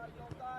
Well done.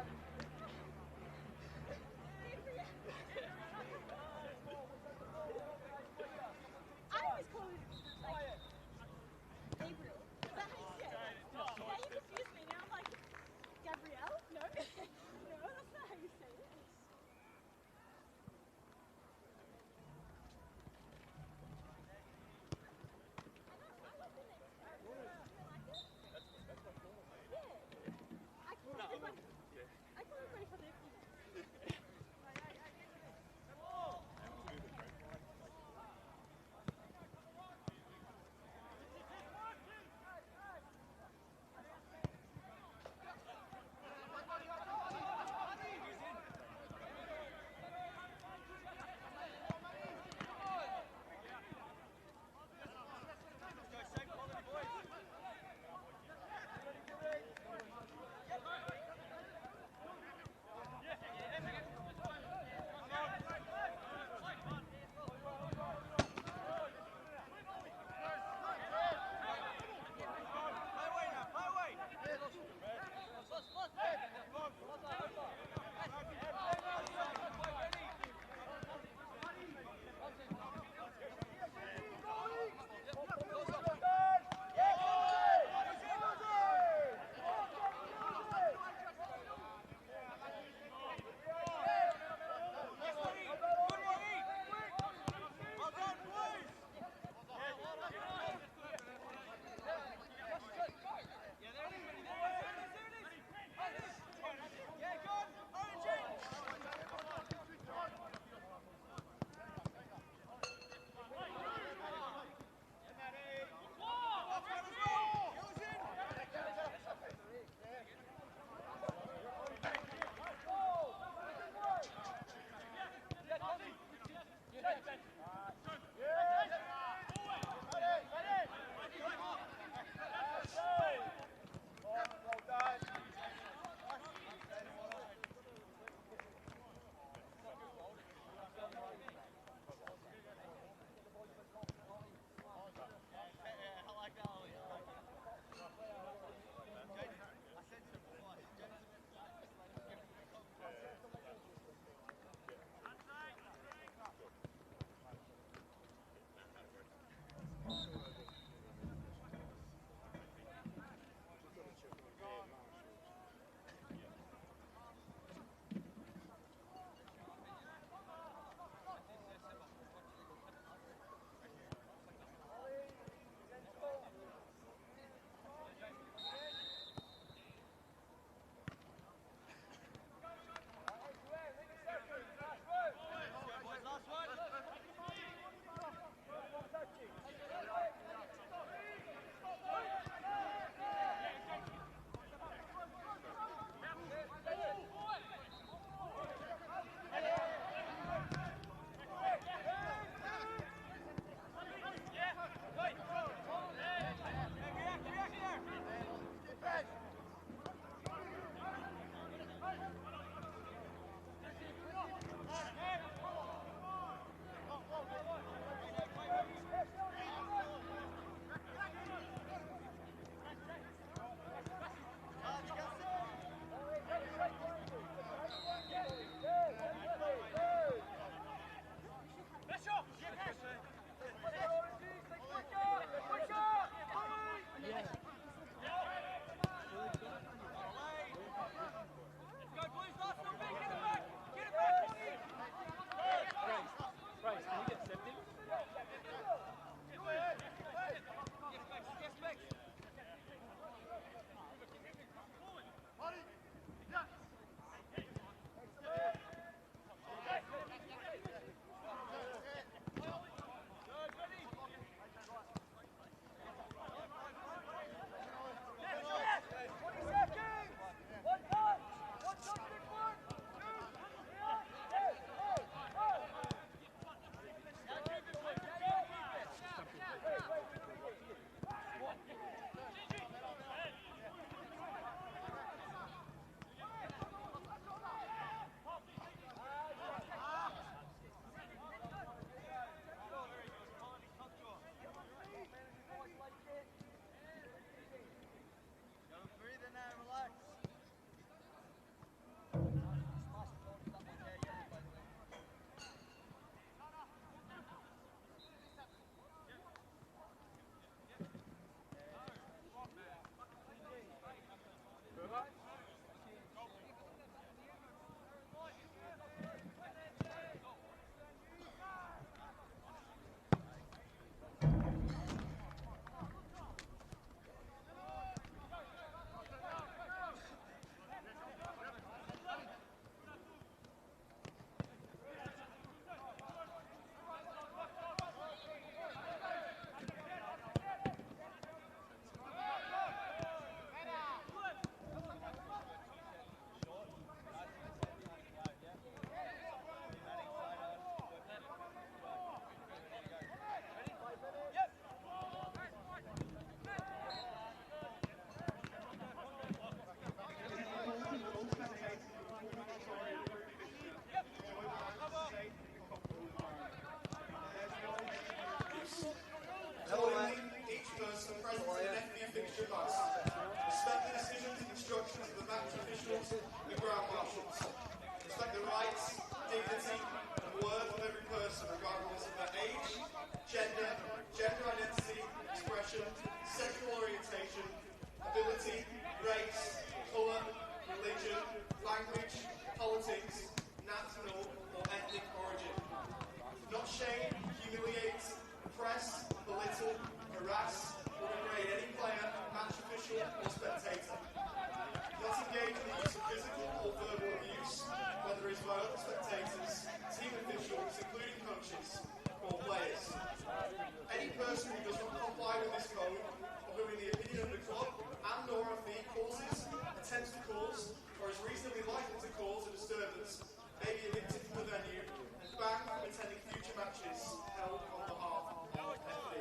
banned from attending future matches held on behalf of FD.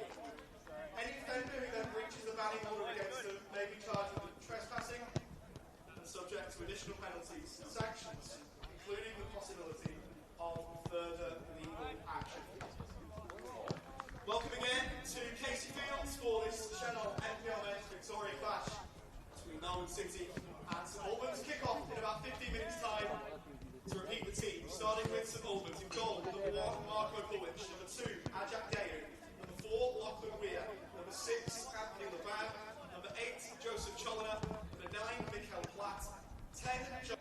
Any offender who then breaches the banning order against them may be charged with trespassing and subject to additional penalties and sanctions, including the possibility of further legal action. Welcome again to Casey Fields for this Senol NPLM Victoria clash between Melbourne City and St Albans. Kickoff in about 15 minutes' time to repeat the team, starting with St Albans in goal, number 1 Marco Kulwich, number 2 Ajak Dayu, number 4 Lachlan Weir, number 6 Anthony Levan, number 8 Joseph Cholina, number 9 Michael Platt, 10 John.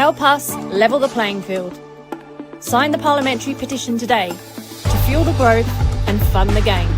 Help us level the playing field. Sign the parliamentary petition today to fuel the growth and fund the game.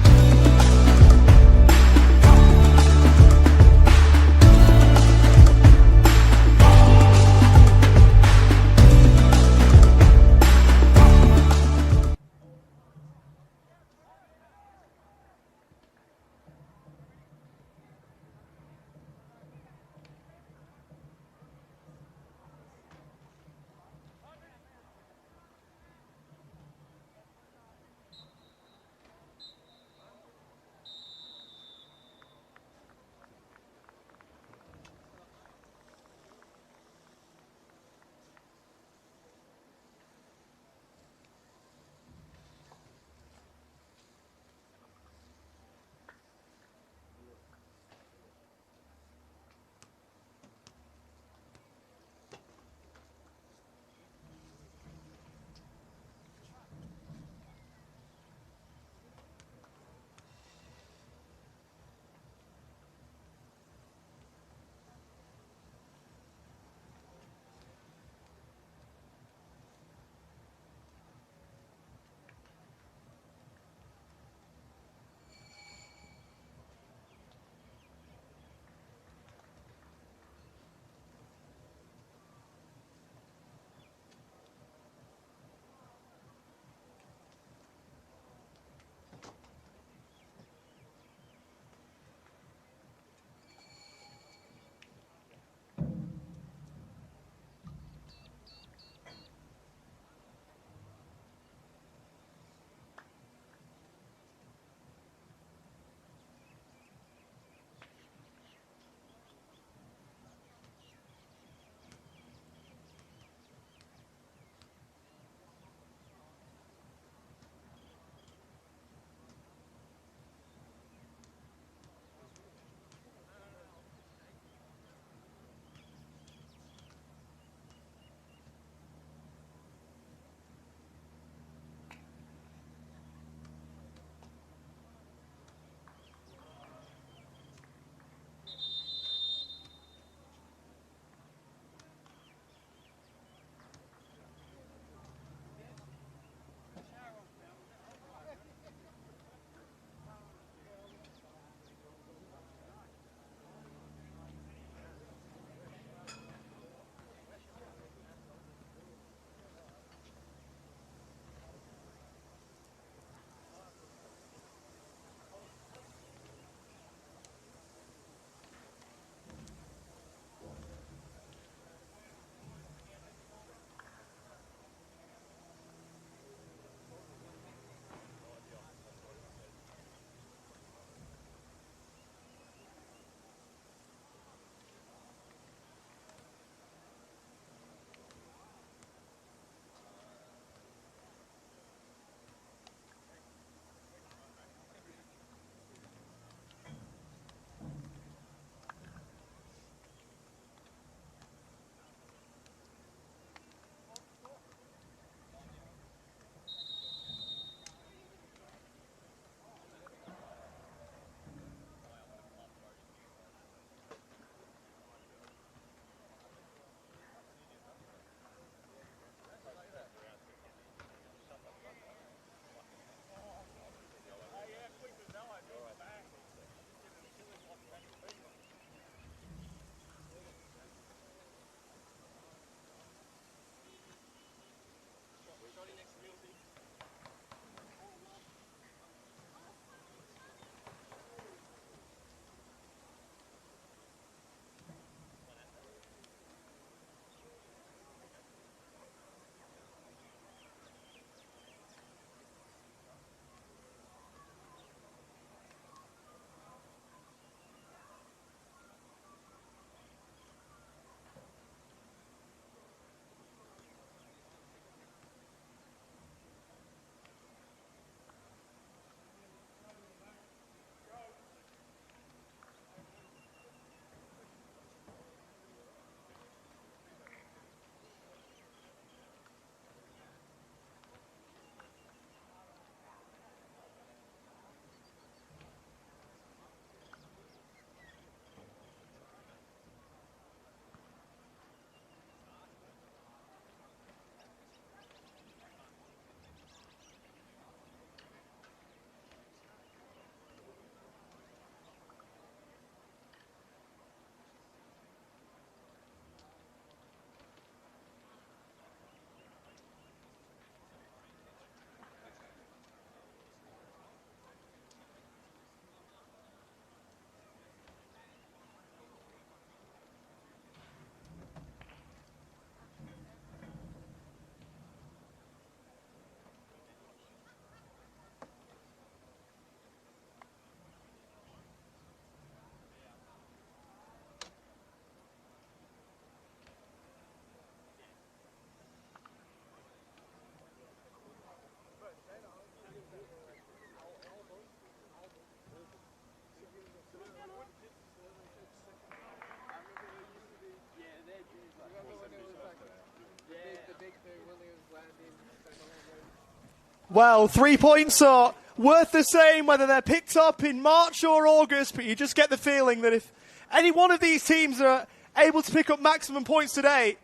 Well, 3 points are worth the same whether they're picked up in March or August, but you just get the feeling that if any one of these teams are able to pick up maximum points today,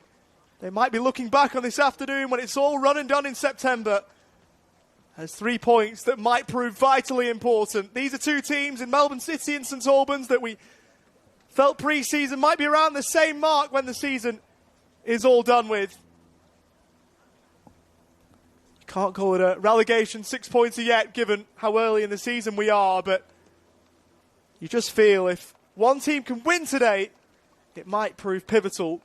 they might be looking back on this afternoon when it's all run and done in September as 3 points that might prove vitally important. These are two teams in Melbourne City and St Albans that we felt pre-season might be around the same mark when the season is all done with. You can't call it a relegation 6 points yet, given how early in the season we are, but you just feel if one team can win today, it might prove pivotal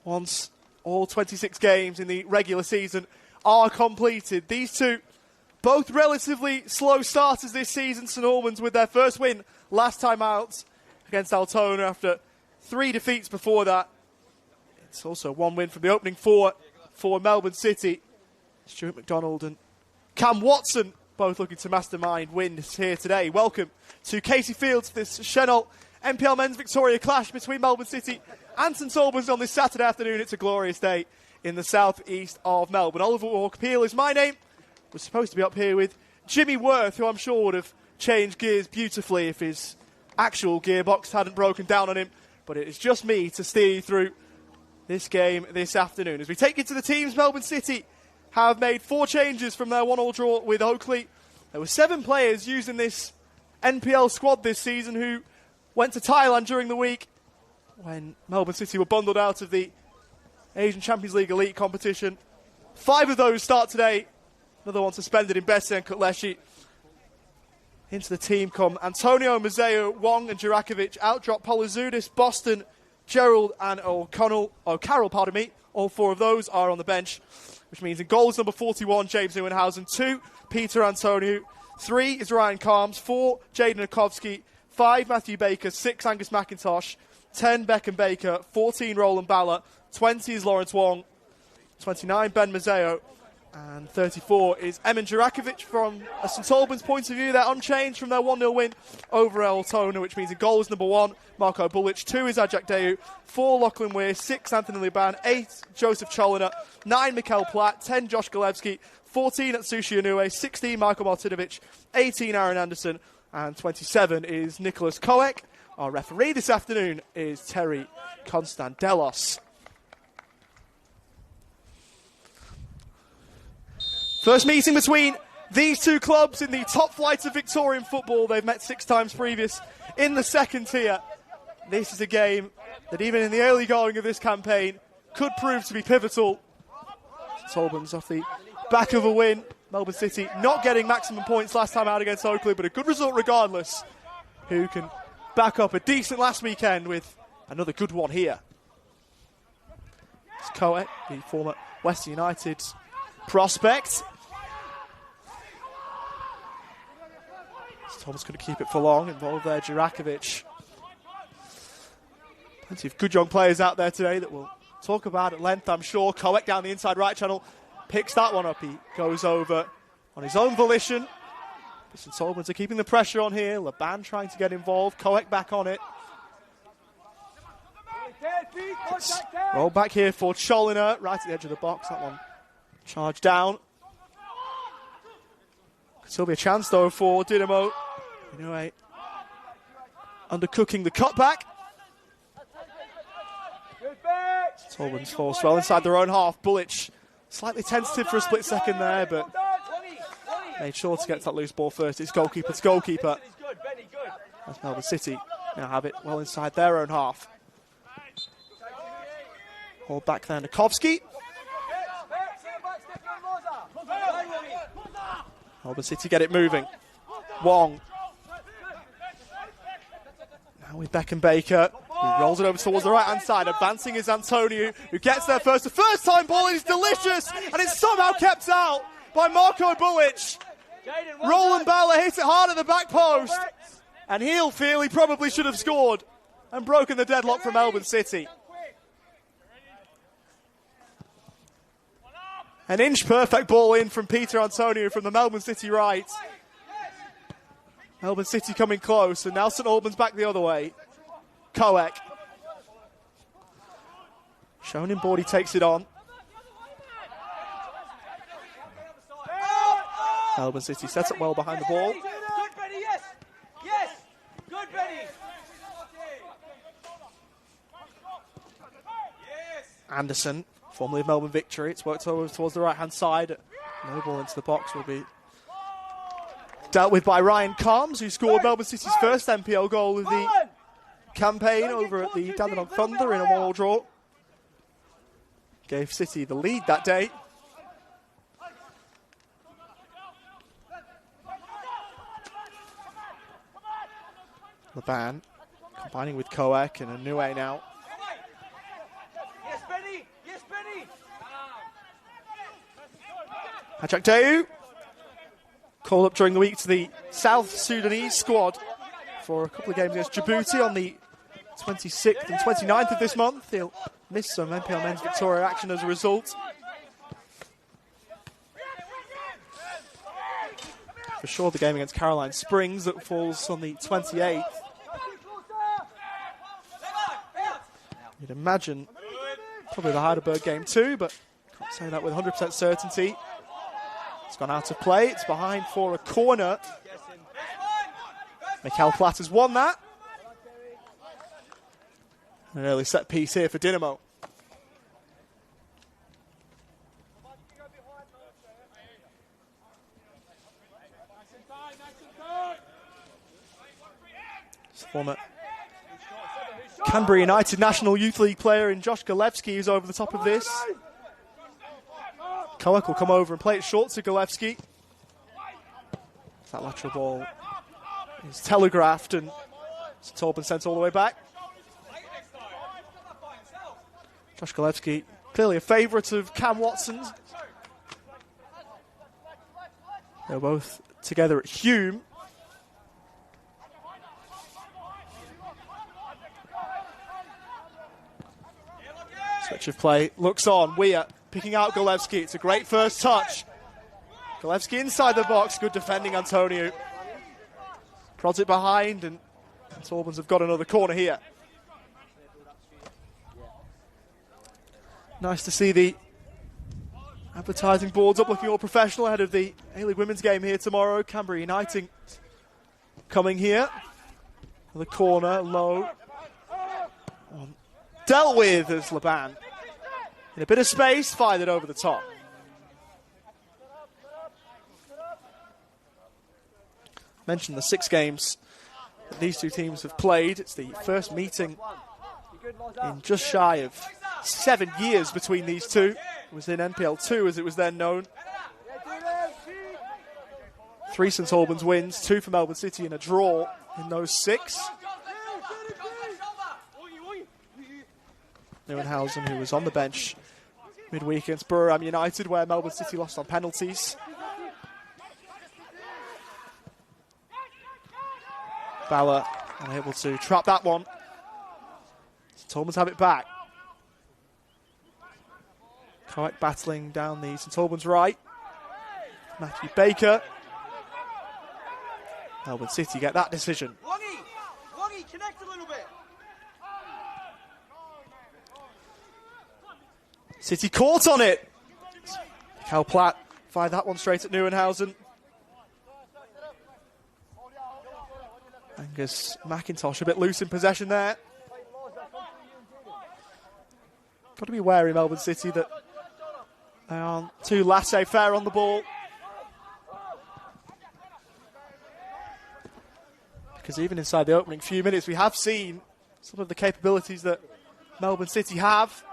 once all 26 games in the regular season are completed. These two, both relatively slow starters this season. St Albans with their first win last time out against Altona after 3 defeats before that. It's also one win from the opening four for Melbourne City. Stuart McDonald and Cam Watson both looking to mastermind wins here today. Welcome to Casey Fields for this Senol NPL Men's Victoria clash between Melbourne City and St Albans on this Saturday afternoon. It's a glorious day in the southeast of Melbourne. Oliver Walker-Peel is my name. We're supposed to be up here with Jimmy Worth, who I'm sure would have changed gears beautifully if his actual gearbox hadn't broken down on him. But it is just me to steer you through this game this afternoon. As we take you to the teams, Melbourne City have made 4 changes from their 1-1 draw with Oakley. There were 7 players used in this NPL squad this season who went to Thailand during the week when Melbourne City were bundled out of the Asian Champions League Elite competition. 5 of those start today. Another one suspended in Bessie and Kutleshi. Into the team come Antonio, Mazeo, Wong and Jurakovic. Out drop Polizudis, Boston, Gerald and O'Carroll. All 4 of those are on the bench, which means in goals number 41, James Neuenhausen. 2, Peter Antonio. 3 is Ryan Calms. 4, Jaden Akovsky. 5, Matthew Baker. 6, Angus McIntosh. 10, Beckham Baker. 14, Roland Balla. 20 is Lawrence Wong. 29, Ben Mazeo. And 34 is Emin Jurakovic. From a St Albans point of view, they're unchanged from their 1-0 win over Altona, which means in goals number 1, Marco Bulic. 2 is Ajak Deu. 4, Lachlan Weir. 6, Anthony Liban. 8, Joseph Cholina. 9, Mikael Platt. 10, Josh Galevsky. 14, Atsushi Inoue. 16, Michael Martinovic. 18, Aaron Anderson. And 27 is Nicholas Koek. Our referee this afternoon is Terry Constandelos. First meeting between these two clubs in the top flight of Victorian football. They've met 6 times previous in the second tier. This is a game that even in the early going of this campaign could prove to be pivotal. St Albans off the back of a win. Melbourne City not getting maximum points last time out against Oakley, but a good result regardless. Who can back up a decent last weekend with another good one here. It's Koek, the former Western United prospect. Thomas couldn't keep it for long. Involved there, Jurakovic. Plenty of good young players out there today that we'll talk about at length, I'm sure. Koek down the inside right channel, picks that one up. He goes over on his own volition. St Albans are keeping the pressure on here. Laban trying to get involved. Koek back on it. Roll back here for Cholina, right at the edge of the box. That one charged down. Could still be a chance though for Dynamo. Anyway, undercooking the cutback. St Albans forced well inside their own half. Bulic slightly tentative for a split second there, but made sure to get to that loose ball first. It's goalkeeper to goalkeeper. As Melbourne City now have it well inside their own half. Hold back there, Nikovsky. Melbourne City get it moving. Wong. Now with Beckham Baker, who rolls it over towards the right-hand side. Advancing is Antonio, who gets there first. The first time ball is delicious, and it's somehow kept out by Marco Bulic. Roland Balla hit it hard at the back post, and he'll feel he probably should have scored and broken the deadlock for Melbourne City. An inch-perfect ball in from Peter Antonio from the Melbourne City right. Melbourne City coming close, and now St Albans back the other way. Koek. Shown in board, he takes it on. Melbourne City set up well behind the ball. Good, Benny, yes! Yes! Good, Benny! Anderson, formerly of Melbourne Victory. It's worked over towards the right-hand side. No ball into the box will be dealt with by Ryan Calms, who scored Melbourne City's first NPL goal of the campaign over at the Dandenong Thunder in a 1-1 draw. Gave City the lead that day. Laban combining with Koek and Anue now. Yes, Benny! Yes, Benny! Hajak Deu called up during the week to the South Sudanese squad for a couple of games against Djibouti on the 26th and 29th of this month. He'll miss some NPL Men's Victoria action as a result. For sure, the game against Caroline Springs that falls on the 28th. You'd imagine probably the Heidelberg game too, but can't say that with 100% certainty. It's gone out of play. It's behind for a corner. Mikhail Platt has won that. An early set piece here for Dynamo. Former Canberra United National Youth League player in Josh Galevsky who's over the top of this. Koek will come over and play it short to Galevsky. That lateral ball is telegraphed and St Albans sent all the way back. Josh Galevsky, clearly a favourite of Cam Watson's. They're both together at Hume. Switch of play, looks on, Weir picking out Galevsky. It's a great first touch. Galevsky inside the box, good defending Antonio. Prods it behind and St Albans have got another corner here. Nice to see the advertising boards up looking all professional ahead of the A-League women's game here tomorrow. Canberra United coming here. The corner, low. Dealt with as Laban. In a bit of space, fired it over the top. Mentioned the 6 games that these two teams have played. It's the first meeting in just shy of 7 years between these two. It was in NPL 2 as it was then known. 3 St Albans wins, 2 for Melbourne City and a draw in those 6. Neuenhausen, who was on the bench midweek against Burham United, where Melbourne City lost on penalties. Bauer unable to trap that one. St Albans have it back. Koek battling down the St Albans right. Matthew Baker. Melbourne City get that decision. Wongy, connect a little bit. City caught on it. Cal Platt fired that one straight at Neuenhausen. Angus McIntosh a bit loose in possession there. Got to be wary, Melbourne City, that they aren't too laissez-faire on the ball. Because even inside the opening few minutes, we have seen some of the capabilities that Melbourne City have.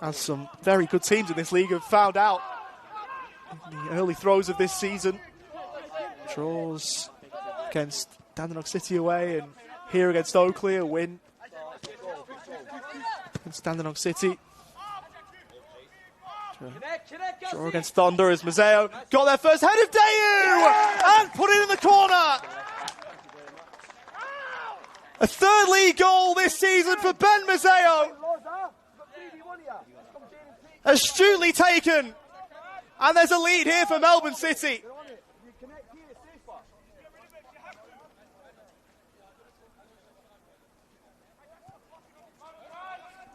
As some very good teams in this league have found out in the early throes of this season. Draws against Dandenong City away and here against Oakley, a win against Dandenong City. Draw against Thunder as Mazzeo got their first head of Deu and put it in the corner. A 3rd league goal this season for Ben Mazzeo. Astutely taken. And there's a lead here for Melbourne City.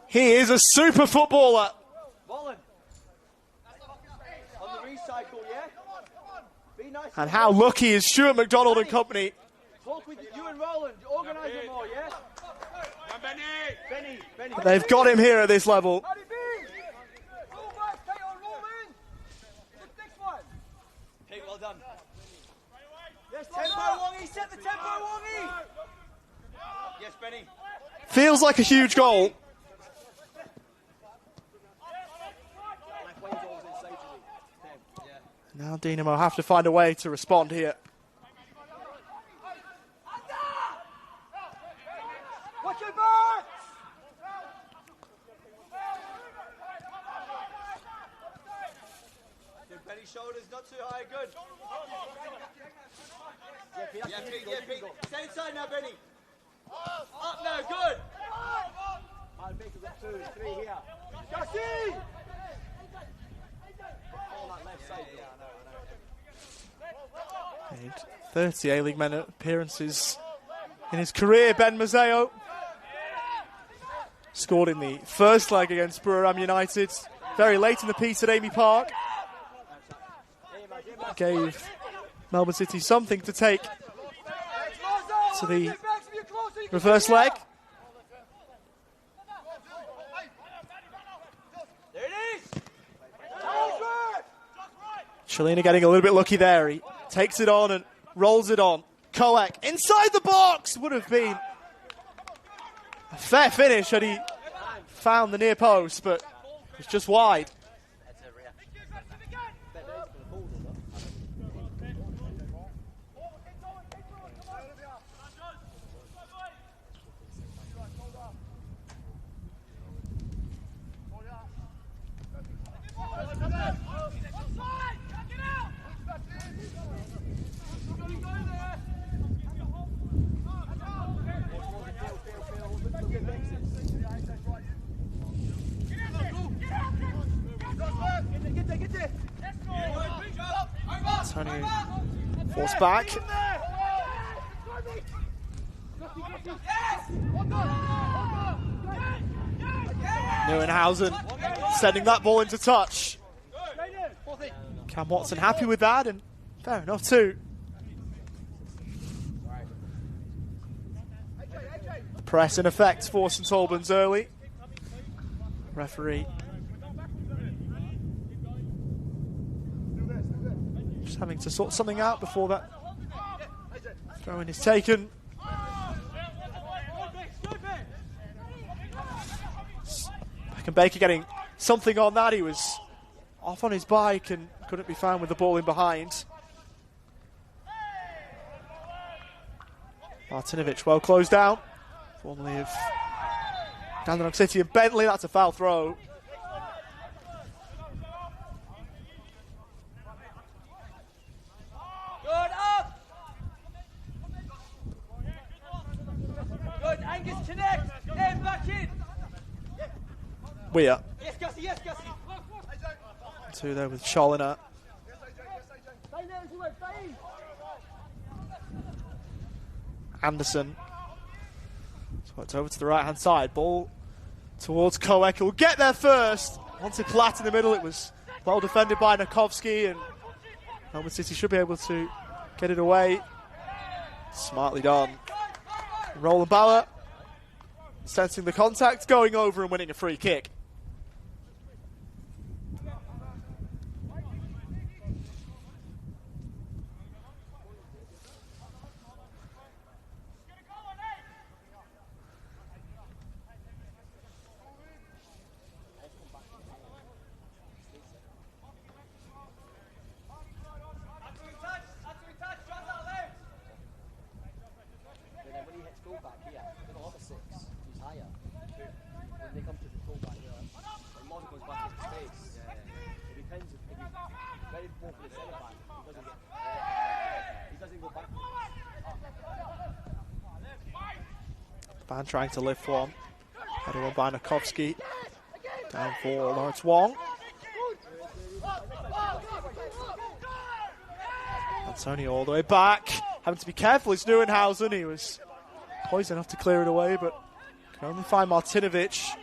He is a super footballer. nice. And how lucky is Stuart McDonald and company? Talk with you and Roland. Organise it more, yeah? Benny. They've got him here at this level. Roll back, stay on, roll in. The next one. Pete, well done. Yes, tempo, Wongy, set the tempo, Wongy. Yes, Benny. Feels like a huge goal. Now Dinamo have to find a way to respond here. Watch your back! Good, Benny, shoulders not too high, good. Yeah, Pete. Stay inside now, Benny. Up now, good. I'll make it 2, 3 here. Jesse! Made 30 A-League men appearances in his career. Ben Mazzeo scored in the first leg against Buriram United very late in the piece at Amy Park. Gave Melbourne City something to take to the reverse leg. There it is! Chelina getting a little bit lucky there. He takes it on and rolls it on. Koek inside the box. Would have been a fair finish had he found the near post, but it's just wide. Tony forced back. Neuenhausen sending that ball into touch. Cam Watson happy with that, and fair enough too. Press in effect for St Albans early. Referee just having to sort something out before that throw-in is taken. Baker getting something on that. He was off on his bike and couldn't be found with the ball in behind. Martinovic well closed down. Formerly of Dandenong City and Bentley. That's a foul throw. Good, up! Good, Angus, connect! Get back in! Weir. Yes, Gussie, yes, Gussie! Two there with Cholina. Anderson. So it's over to the right-hand side. Ball towards Koek. He'll get there first. Onto Klatt in the middle. It was well defended by Nakovsky, and Melbourne City should be able to get it away. Smartly done. Roland Bauer sensing the contact, going over and winning a free kick. Ban trying to lift one. Header on by Nakovsky. Down for Lawrence Wong. Antonio all the way back. Having to be careful is Neuenhausen. He was poised enough to clear it away, but can only find Martinovic.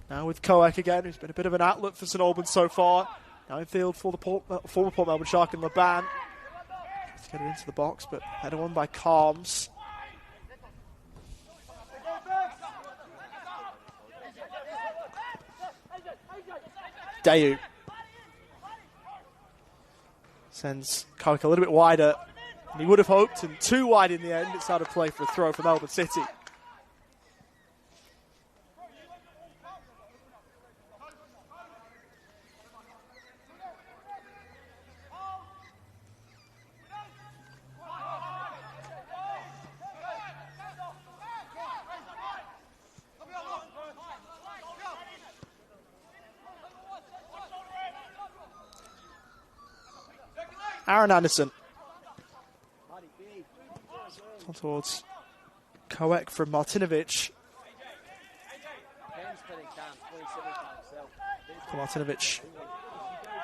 Now with Koek again, who's been a bit of an outlet for St Albans so far. Now in field for the former Port Melbourne Shark and Laban. Let's get it into the box, but header won by Calms. Dayu sends Cowick a little bit wider than he would have hoped, and too wide in the end. It's out of play for a throw from Melbourne City. Aaron Anderson. On towards Cowick from Martinovic. Martinovic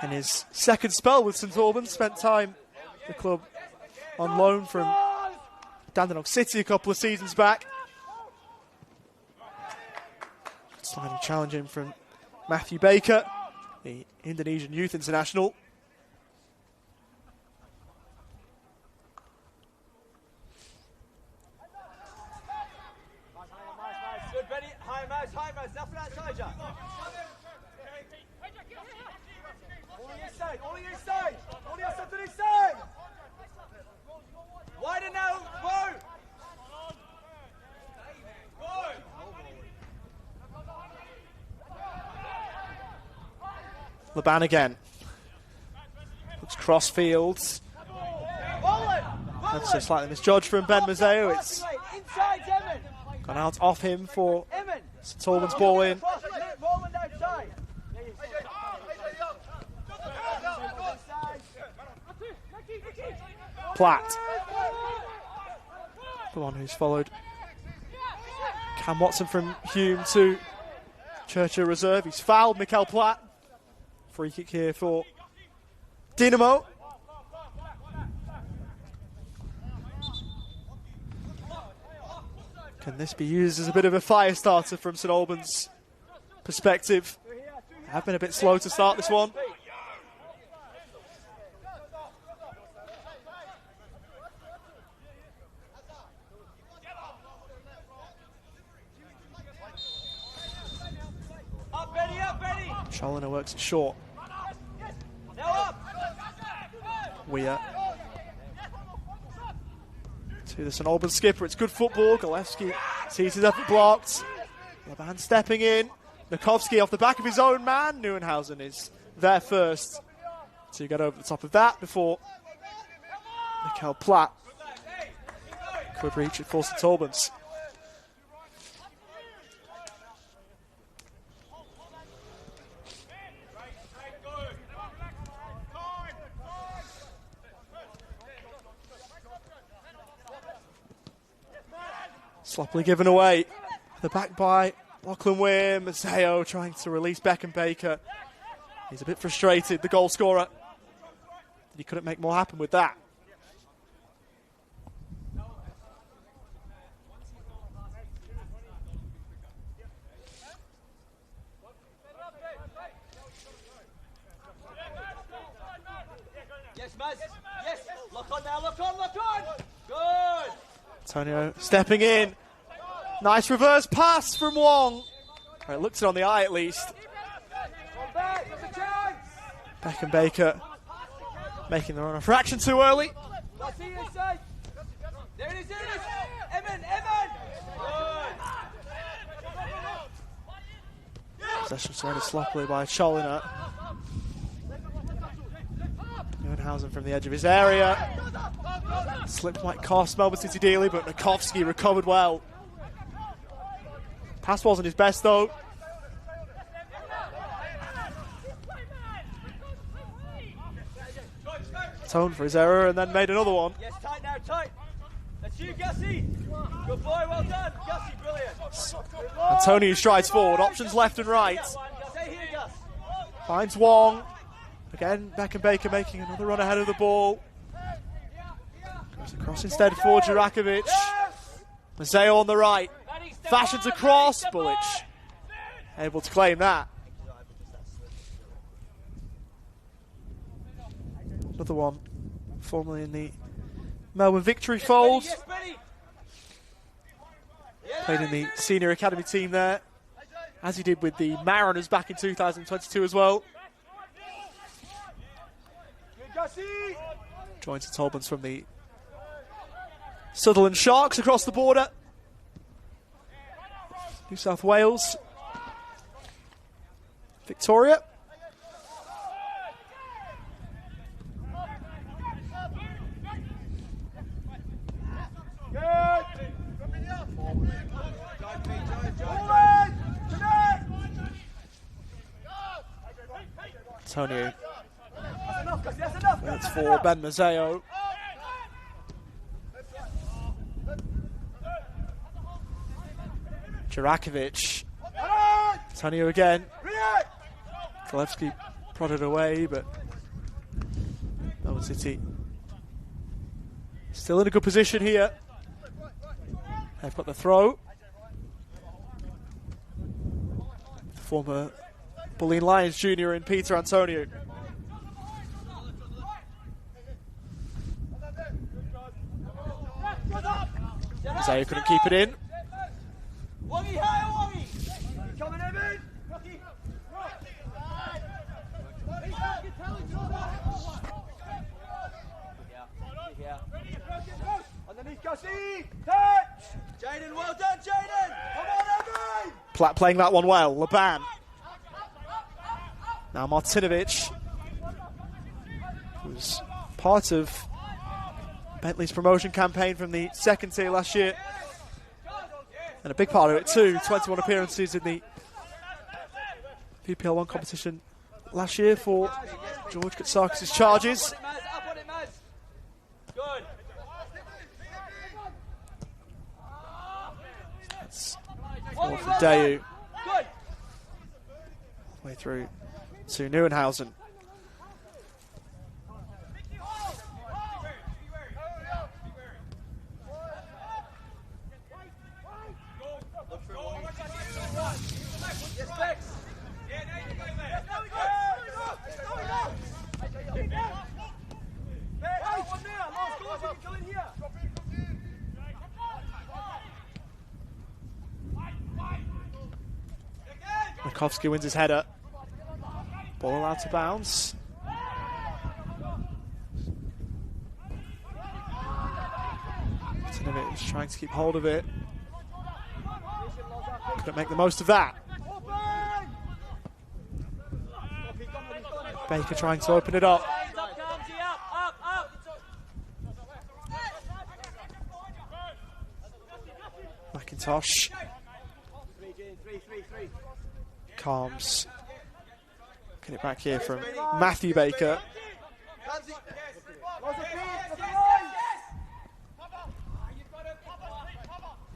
in his second spell with St Albans, spent time at the club on loan from Dandenong City a couple of seasons back. Sliding challenge in from Matthew Baker, the Indonesian youth international. Laban again. Looks cross fields. That's so slightly misjudged from Ben Mazzeo. It's gone out off him for St Albans ball in. Platt, the one who's followed Cam Watson from Hume to Churchill reserve. He's fouled Mikel Platt. Free kick here for Dynamo. Can this be used as a bit of a fire starter from St Albans' perspective? They have been a bit slow to start this one. Cholina works it short. Weir to the St Albans skipper. It's good football. Golewski sees his effort blocked. Laban stepping in. Nikovsky off the back of his own man. Neuenhausen is there first to get over the top of that before Mikel Platt could reach it for St Albans. Sloppily given away. The back by Lachlan Weir. Mazzeo trying to release Beckham Baker. He's a bit frustrated, the goal scorer. He couldn't make more happen with that. Yes, Maz. Yes. Lock on now. Lock on. Lock on. Good. Antonio stepping in. Nice reverse pass from Wong. It looks it on the eye at least. Beckham Baker making the run a fraction too early. There it is. Evan. Possession surrendered sloppily by Cholina. Neuenhausen from the edge of his area. Slip might cost Melbourne City dearly, but Nikovsky recovered well. Pass wasn't his best though. Atoned for his error and then made another one. Yes, tight now, tight. That's you, Gussie. Good boy, well done. Gussie, brilliant. Antonio strides forward, options left and right. Stay here, Gus. Finds Wong. Again, Beckham Baker making another run ahead of the ball. Goes across instead for Jurakovic. Mazzeo on the right. Fashions a cross. Bullich able to claim that. Another one, formerly in the Melbourne Victory fold. Played in the senior academy team there, as he did with the Mariners back in 2022 as well. Joins St Albans from the Sutherland Sharks across the border. New South Wales. Victoria. Antonio. That's for Ben Mazzeo. Jurakovic. Antonio again. Zalewski prodded away, but Melbourne City still in a good position here. They've got the throw. Former Bulleen Lions junior in Peter Antonio. Mazzeo couldn't keep it in. Jaden, well done, Jaden! Come on, Evan! Platt playing that one well. Laban. Now Martinovic, who's part of Bentley's promotion campaign from the second tier last year. And a big part of it too, 21 appearances in the PPL1 competition last year for George Katsakis' Charges. Good. That's all from Dayu. Good. Way through to Neuenhausen. Makovsky wins his header. Ball out of bounds. Martinovic is trying to keep hold of it. Couldn't make the most of that. Baker trying to open it up. McIntosh. Calms. Get it back here from Matthew Baker.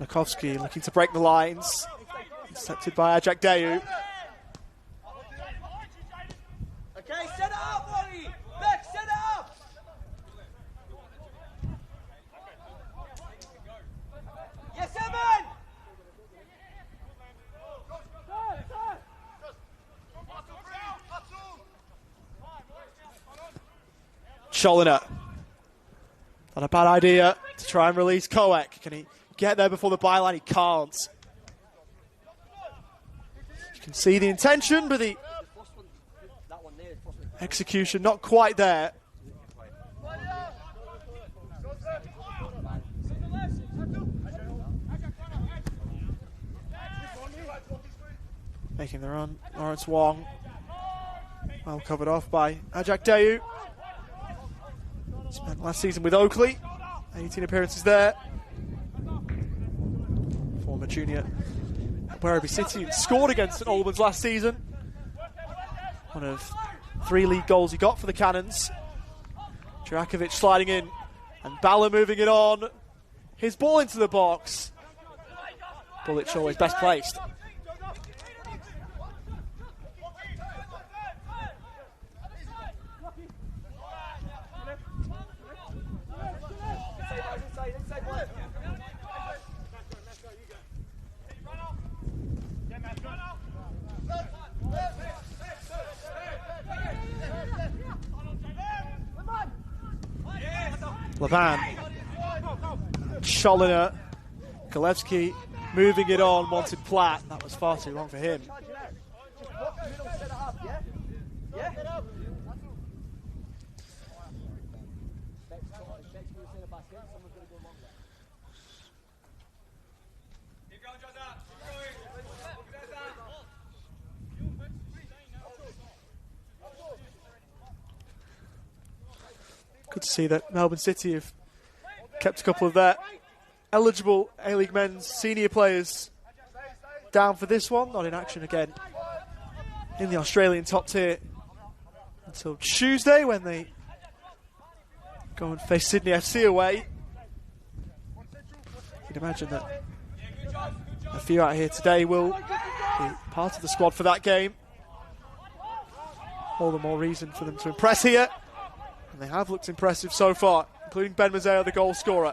Makovsky looking to break the lines. Intercepted by Ajak Dayu. Okay, set it up, Wally! Beck, set it up! Yes, Evan! Cholina. Not a bad idea to try and release Koek. Can he get there before the byline? He can't. You can see the intention, but the execution not quite there. Making the run, Lawrence Wong. Well covered off by Ajak Dayu. Spent last season with Oakley, 18 appearances there. Former junior at Werribee City, scored against St Albans last season. One of 3 league goals he got for the Cannons. Jurakovic sliding in, and Balla moving it on. His ball into the box. Bullitt's always best placed. Lavan. Cholina. Galevsky moving it on, wanted Platt. That was far too long for him. Good to see that Melbourne City have kept a couple of their eligible A-League men's senior players down for this one. Not in action again in the Australian top tier until Tuesday when they go and face Sydney FC away. You'd imagine that a few out here today will be part of the squad for that game. All the more reason for them to impress here. And they have looked impressive so far, including Ben Mazzeo, the goal scorer.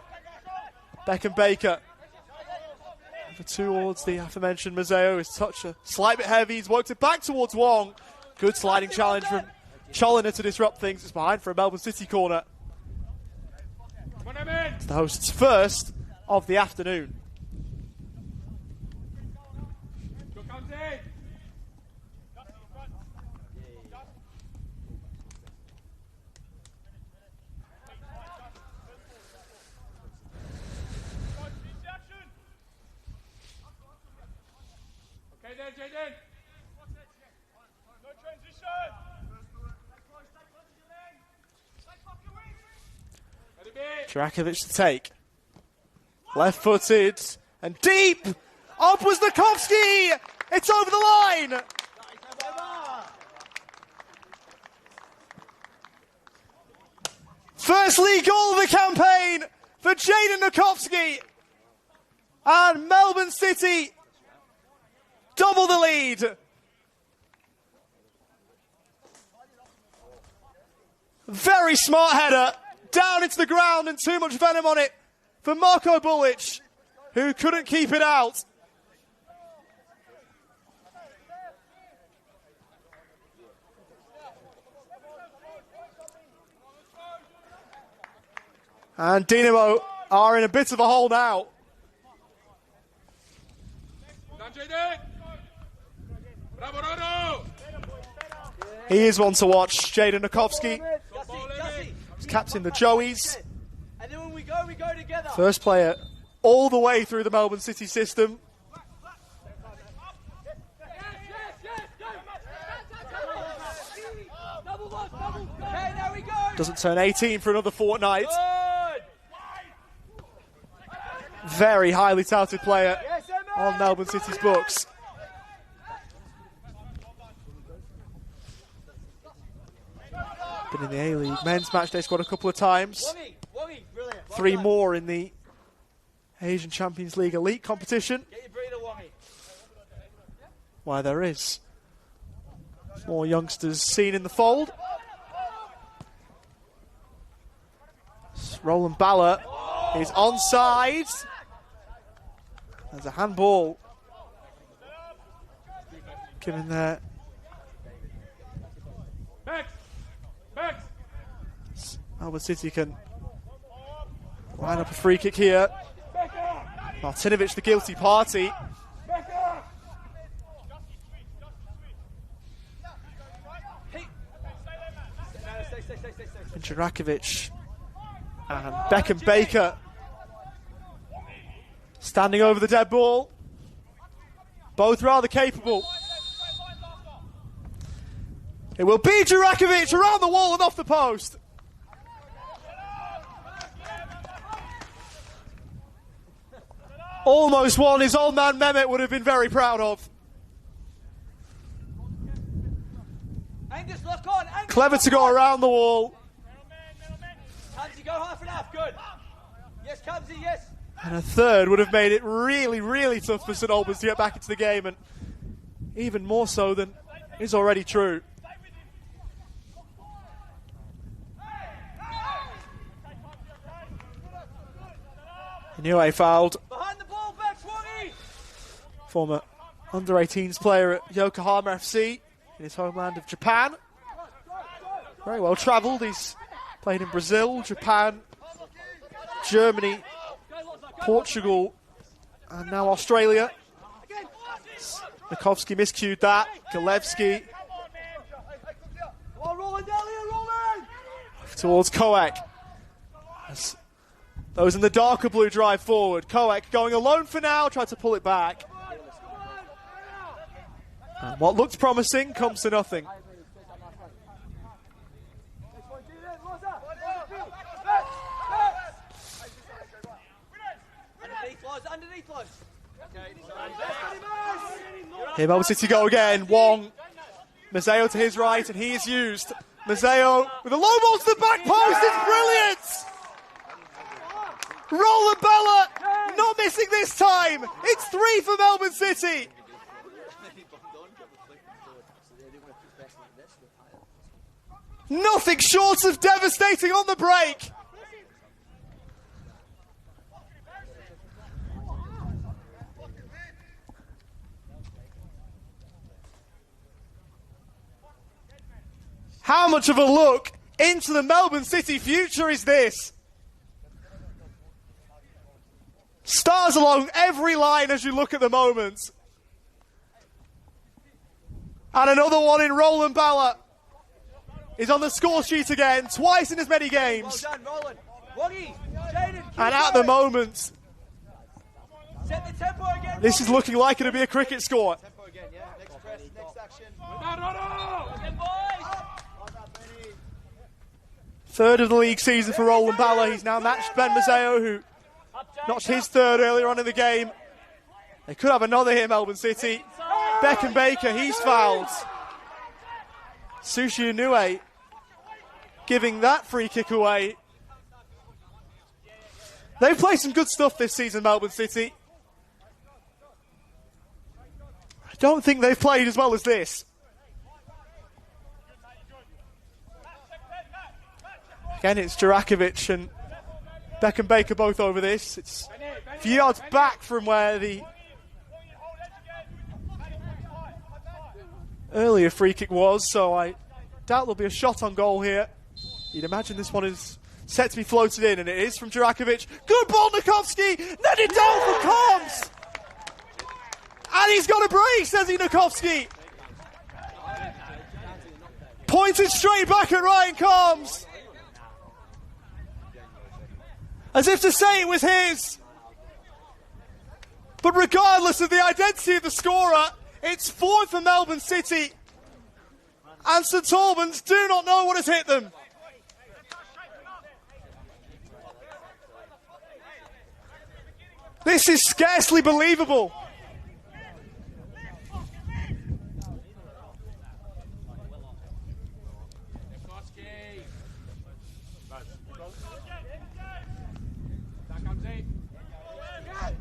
Beckham Baker over towards the aforementioned Mazzeo. His touch a slight bit heavy. He's worked it back towards Wong. Good sliding challenge from Cholina to disrupt things. It's behind for a Melbourne City corner. It's the hosts' first of the afternoon. Jurakovic to take. Left-footed and deep. Up was Nikovsky. It's over the line. First league goal of the campaign for Jaden Nikovsky. And Melbourne City double the lead. Very smart header. Down into the ground and too much venom on it for Marko Bulic, who couldn't keep it out. And Dinamo are in a bit of a hole now. He is one to watch, Jaden Nikovsky. He's captain the Joeys. And then when we go together. First player all the way through the Melbourne City system. Doesn't turn 18 for another fortnight. Very highly touted player on Melbourne City's books. Been in the A-League men's matchday squad a couple of times. 3 more in the Asian Champions League elite competition. Why there is more youngsters seen in the fold. Roland Balla is onside. There's a handball given there. Melbourne City can line up a free kick here. Martinovic, the guilty party. And Jurakovic and Beckham Baker standing over the dead ball. Both rather capable. It will be Jurakovic around the wall and off the post. Almost one his old man Mehmet would have been very proud of. Angus, lock on. Angus, Clever to go around the wall. Kamsi, go half and half. Good. Yes, Kamsi, yes. And a third would have made it really, really tough for St Albans to get back into the game, and even more so than is already true. Inoue fouled. Behind the ball, back, Swangy. Former under-18s player at Yokohama FC in his homeland of Japan. Very well travelled. He's played in Brazil, Japan, Germany, Portugal, and now Australia. Nikowski miscued that. Galevsky towards Koek. As those in the darker blue drive forward. Koek going alone for now, tried to pull it back. And what looked promising comes to nothing. Here Melbourne City go again. Wong. Mazzeo to his right, and he is used. Mazzeo with a low ball to the back post. It's brilliant! Roland Bella not missing this time. It's 3 for Melbourne City. Nothing short of devastating on the break. How much of a look into the Melbourne City future is this? Stars along every line as you look at the moment. And another one in Roland Balla. He's on the score sheet again, twice in as many games. Well done, Roland. Woggy, Jaden, And at the moment, set the tempo again. this is looking like it'll be a cricket score. Tempo again, yeah. Next press, next action. Third of the league season for Roland Balla. He's now matched Ben Mazzeo, who notched his third earlier on in the game. They could have another here, Melbourne City. Beckham Baker, he's fouled. Sushi Inouye giving that free kick away. They've played some good stuff this season, Melbourne City. I don't think they've played as well as this. Again, it's Jurakovic and Beckham Baker both over this. It's a few yards back from where the earlier free kick was, so I doubt there'll be a shot on goal here. You'd imagine this one is set to be floated in, and it is from Jurakovic. Good ball, Nikowski! Netted down for Combs! And he's got a brace, says he, Nikowski. Pointed straight back at Ryan Combs. As if to say it was his. But regardless of the identity of the scorer, it's 4 for Melbourne City. And St Albans do not know what has hit them. This is scarcely believable.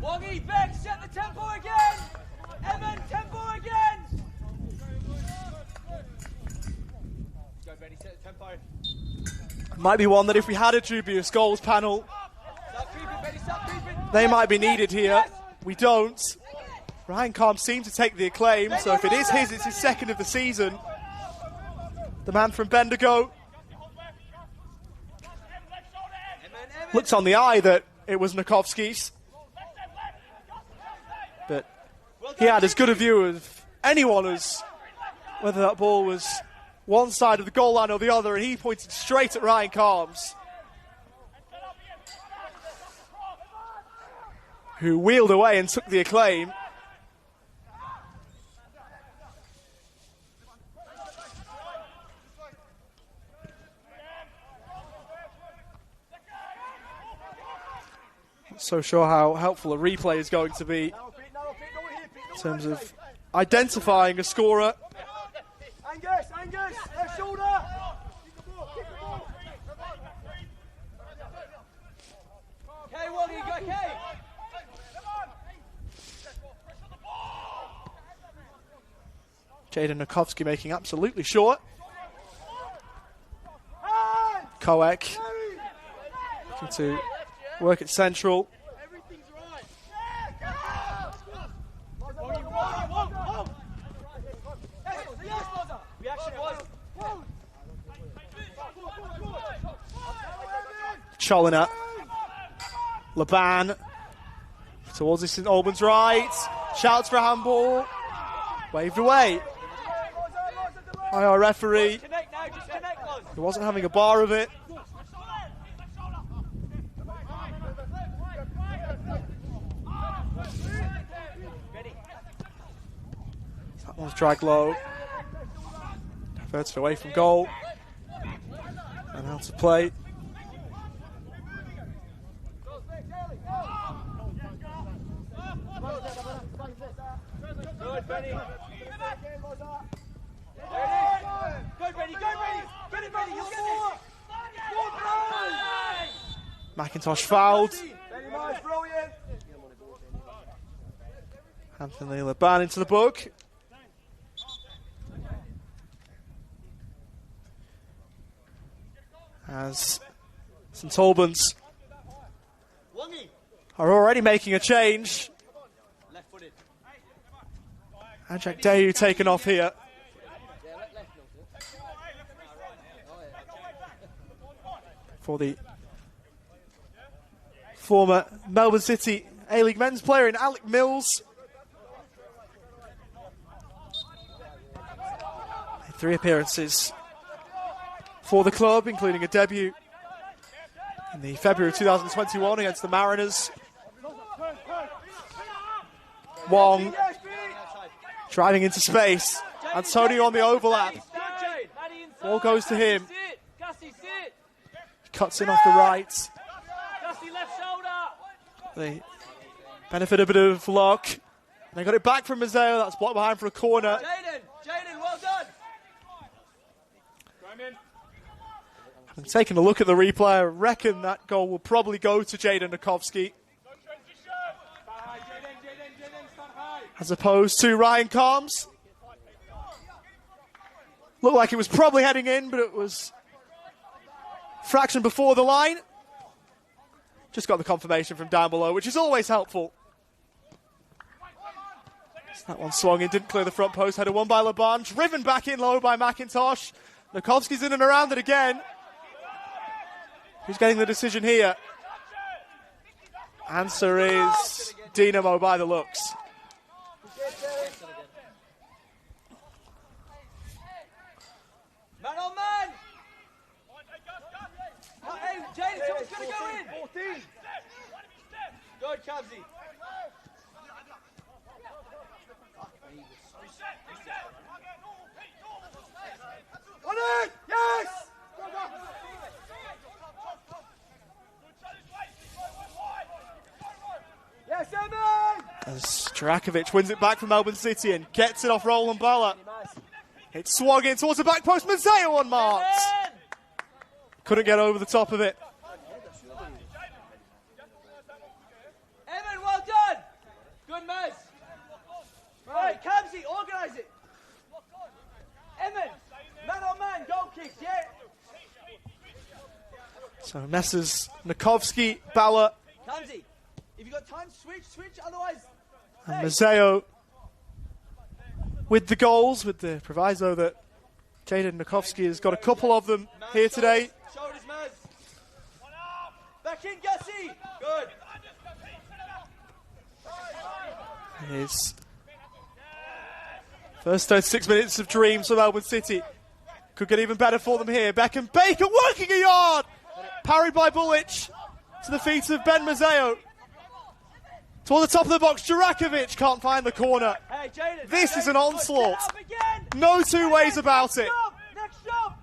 Woggy, Beck, set the tempo again! Evan, tempo again! Go, Benny, set the tempo. Might be one that if we had a dubious goals panel, Start creeping, Benny, start creeping! they might be needed here. We don't. Ryan Combs seemed to take the acclaim, so if it is his, it's his second of the season. The man from Bendigo looked on the eye that it was Nikowski's. But he had as good a view of anyone as whether that ball was one side of the goal line or the other, and he pointed straight at Ryan Combs, who wheeled away and took the acclaim. Not so sure how helpful a replay is going to be in terms of identifying a scorer. Angus, left shoulder! Okay, Woggy, go, okay! Jaden Nikowski making absolutely sure. Koek looking to work at central. Cholina Laban towards the St Albans right. Shouts for handball. Waved away by our referee. He wasn't having a bar of it. That one's dragged low. Diverted away from goal. And out to play. Good, Benny. Go, Benny, go, Benny. Get it, Benny, you'll get it. McIntosh fouled. Benny Myers, brilliant. Anthony Laban into the book. As St Albans are already making a change. Left-footed. Ajak Dayu taken off here. For the former Melbourne City A-League men's player in Alec Mills. 3 appearances for the club, including a debut in the February 2021 against the Mariners. Wong driving into space. Antonio on the overlap. Ball goes to him. Cuts in off the right. They benefit a bit of luck. They got it back from Mazzeo. That's blocked behind for a corner. Jaden, well done. And taking a look at the replay, I reckon that goal will probably go to Jaden Nikovsky, as opposed to Ryan Combs. Looked like it was probably heading in, but it was fraction before the line. Just got the confirmation from down below, which is always helpful. So that one swung in, didn't clear the front post. Header won by Laban, driven back in low by McIntosh. Nikovsky's in and around it again. Who's getting the decision here? Answer is Dynamo by the looks. Man on man. Hey, Jaden, someone's going to go in. 14. Good, Cabsy. On it! Yes! Yes, Evan! As Drakovic wins it back from Melbourne City and gets it off Roland Balla. It's swung in towards the back post. Mazzeo unmarked. Couldn't get over the top of it. Evan, well done! Good mess. Right, Cabsy, organise it. Evan, man on man, goal kick, yeah. So Messrs Nikovsky, Balla, Cabsy, if you got time, switch, otherwise. and Mazzeo with the goals, with the proviso that Jaden Nikovsky has got a couple of them here today. Shoulders, Maz. Back in, Gussie. Good. His first 36 minutes of dreams for Melbourne City. Could get even better for them here. Beckham Baker working a yard. Parried by Bullich to the feet of Ben Mazzeo. Toward the top of the box, Jurakovic can't find the corner. Hey, Jaden. This is an onslaught. Get up again. No two ways about it. Next jump.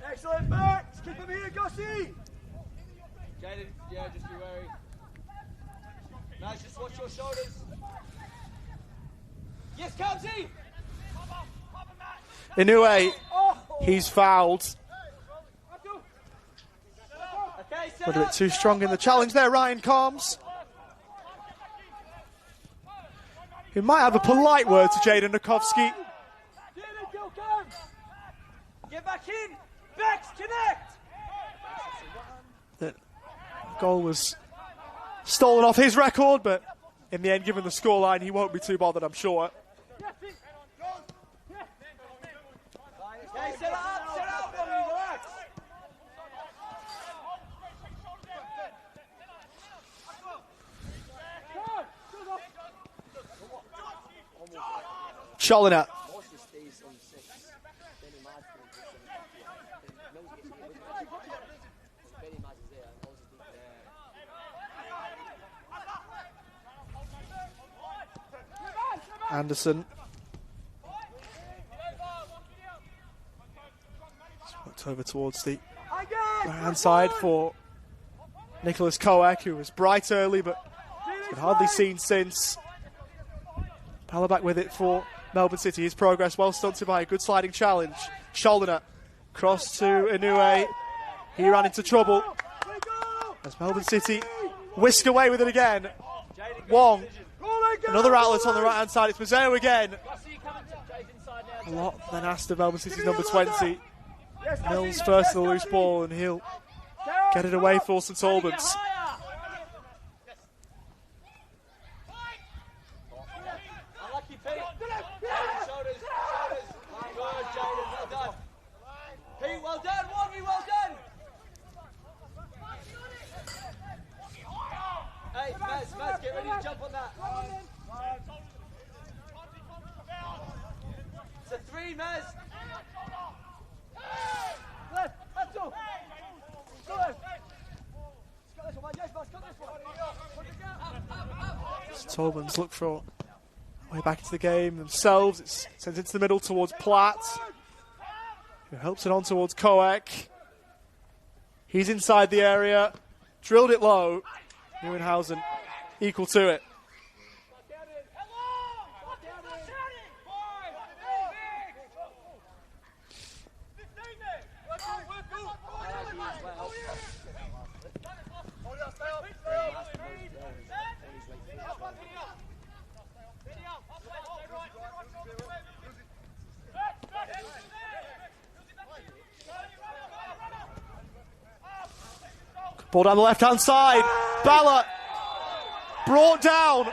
Excellent back. Keep him here, Gussie. Jaden, yeah, just be wary. Nice, just watch your shoulders. Yes, Cabsy. Inoue, he's fouled. Okay, A little bit too strong in the challenge there, Ryan Combs. He might have a polite word to Jaden Nikovsky. Get back in. Bex, connect. The goal was stolen off his record, but in the end, given the scoreline, he won't be too bothered, I'm sure. Okay, set up, relax. Cholina. Anderson. Worked over towards the right-hand side for Nicholas Koek, who was bright early but been hardly seen since. Pala back with it for Melbourne City. His progress well stunted by a good sliding challenge. Cholina cross to Inoue. He ran into trouble as Melbourne City whisk away with it again. Wong. Another outlet on the right-hand side. It's Mazzeo again. A lot then asked of Melbourne City's number 20. Mills first to the loose ball, and he'll get it away for St Albans. Well done, Wongy, well done! Hey, Maz, get ready to jump on that. It's a 3, Maz. Left, that's all. Go on. Got this one, yes, Maz, got this one. St Albans look for a way back into the game themselves. It's sent into the middle towards Platt, who helps it on towards Koek. He's inside the area, drilled it low. Neuenhausen equal to it. Ball down the left-hand side. Balla brought down.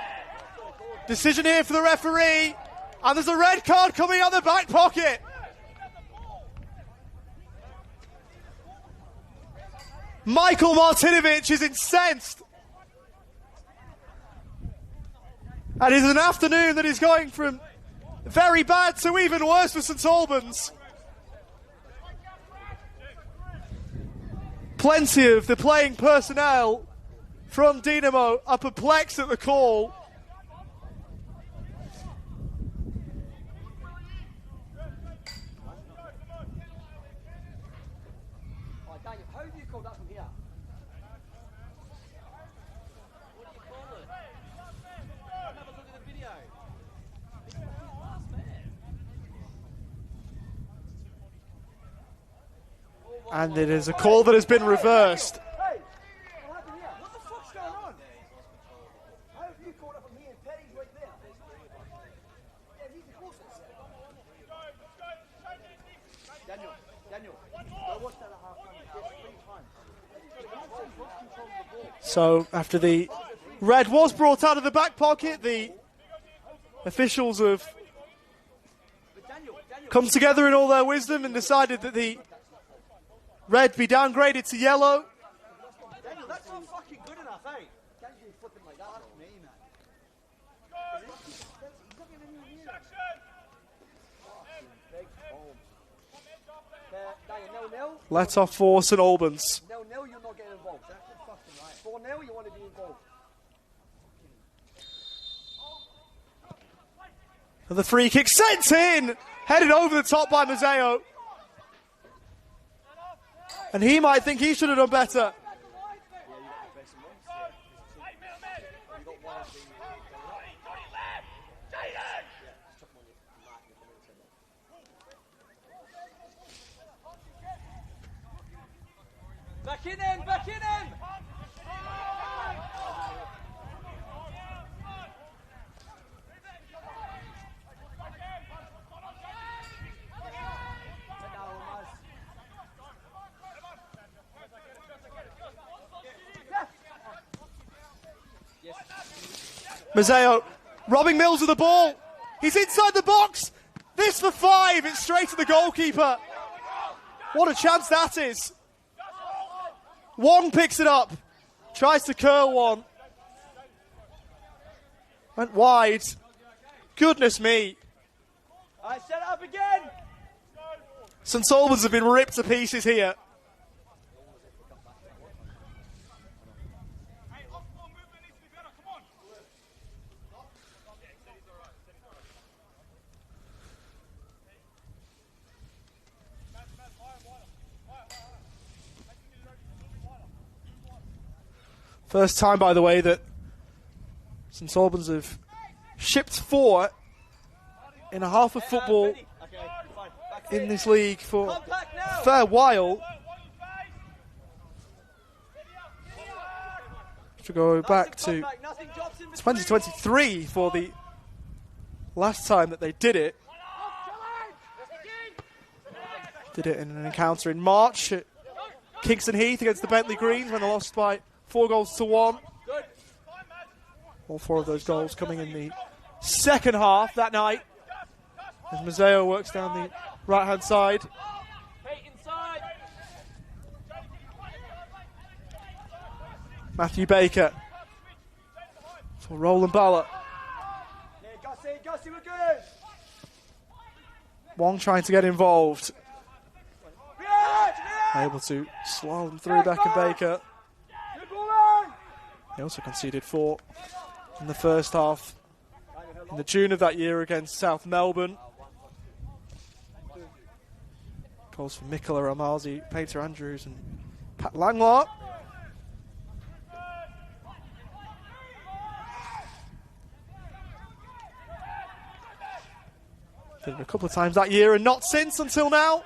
Decision here for the referee. And there's a red card coming out the back pocket. Michael Martinovic is incensed. And it's an afternoon that is going from very bad to even worse for St Albans. Plenty of the playing personnel from Dynamo are perplexed at the call. Daniel, how do you call that from here? What do you call it? Have a look at the video. And it is a call that has been reversed. Hey, what happened here? What the fuck's going on? How have you called up from here and Perry's right there? Yeah, he's the closest. Daniel, go watch that at half time. So after the red was brought out of the back pocket, the officials have come together in all their wisdom and decided that the red be downgraded to yellow. Daniel, that's not fucking good enough, eh? Can't you be flipping like that? That's me, man. He's not giving you a big home. Daniel, 0-0. Let off for St Albans. 0-0, you're not getting involved. That's fucking right. 4-0, you want to be involved. And the free kick sent in, headed over the top by Mazzeo. And he might think he should have done better. Back in him, back in him! Mazzeo robbing Mills of the ball. He's inside the box. This for 5. It's straight to the goalkeeper. What a chance that is. Wong picks it up. Tries to curl one. Went wide. Goodness me. All right, set it up again. St Albans have been ripped to pieces here. First time, by the way, that St Albans have shipped 4 in a half of football in this league for a fair while. To go back to 2023 for the last time that they did it. Did it in an encounter in March at Kingston Heath against the Bentley Greens when they lost by 4-1. All 4 of those goals coming in the second half that night. As Mazzeo works down the right-hand side. Matthew Baker for Roland Ballard. Gussie, we're good. Wong trying to get involved. Able to slalom through Beckham Baker. He also conceded 4 in the first half in the June of that year against South Melbourne. Goals for Mikola Amalzi, Peter Andrews and Pat Langlaw. Did it a couple of times that year and not since until now.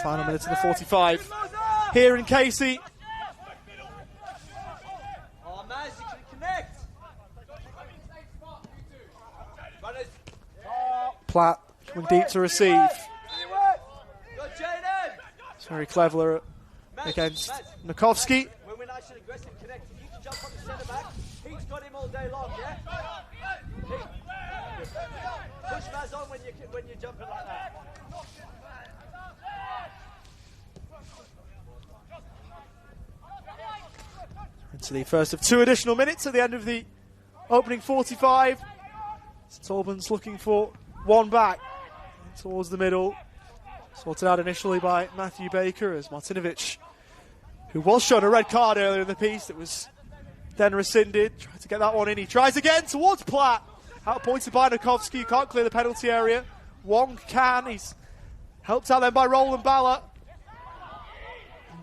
Final minute of the 45 here in Casey. Oh, Maz, you can connect. Platt coming deep to receive. It's very clever against Nikovsky. When we're nice and aggressive connecting, you can jump on the centre back. He's got him all day long, yeah? Push Maz on when you're jumping like that. Into the first of 2 additional minutes at the end of the opening 45. St Albans looking for 1 back towards the middle. Sorted out initially by Matthew Baker as Martinovic, who was shown a red card earlier in the piece that was then rescinded. Tried to get that one in. He tries again towards Platt. Outpointed by Nikovsky. Can't clear the penalty area. Wong can. He's helped out then by Roland Ballard.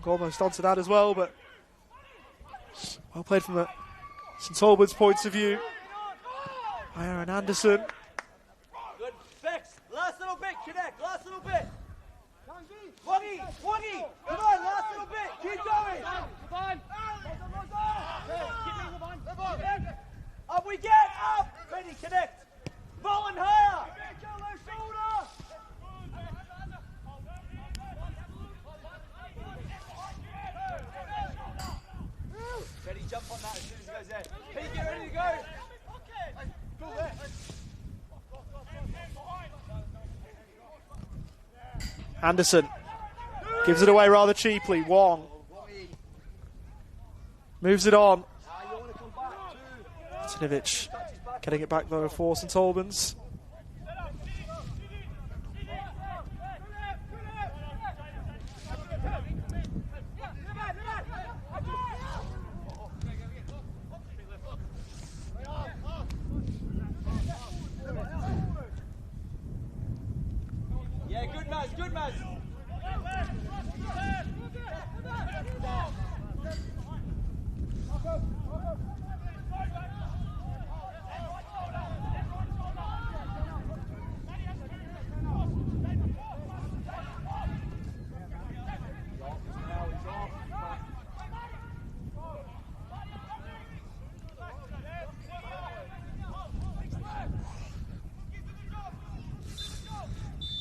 Almost onto that as well, but well played from the St Albans' point of view. Aaron Anderson. Good. Bex, last little bit, connect, last little bit. Wongy, come on, last little bit, keep going. Up we get, up. Ready, connect. Rolling higher. Ready, jump on that as soon as he goes there. Pete, get ready to go. Go there. Anderson gives it away rather cheaply. Wong moves it on. Martinovic getting it back though for St Albans. Yeah, good Maz, good Maz.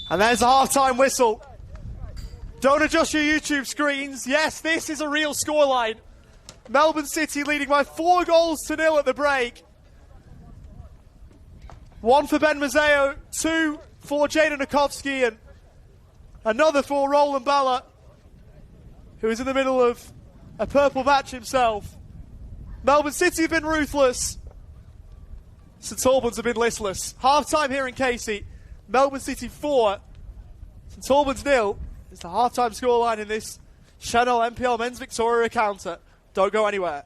And there's a half-time whistle. Don't adjust your YouTube screens. Yes, this is a real scoreline. Melbourne City leading by 4-0 at the break. 1 for Ben Mazzeo, 2 for Jaden Nikovsky, and Another for Roland Ballard, who is in the middle of a purple match himself. Melbourne City have been ruthless. St Albans have been listless. Half-time here in Casey. Melbourne City 4, St Albans 0 is the half-time scoreline in this Senol NPL Men's Victoria counter. Don't go anywhere.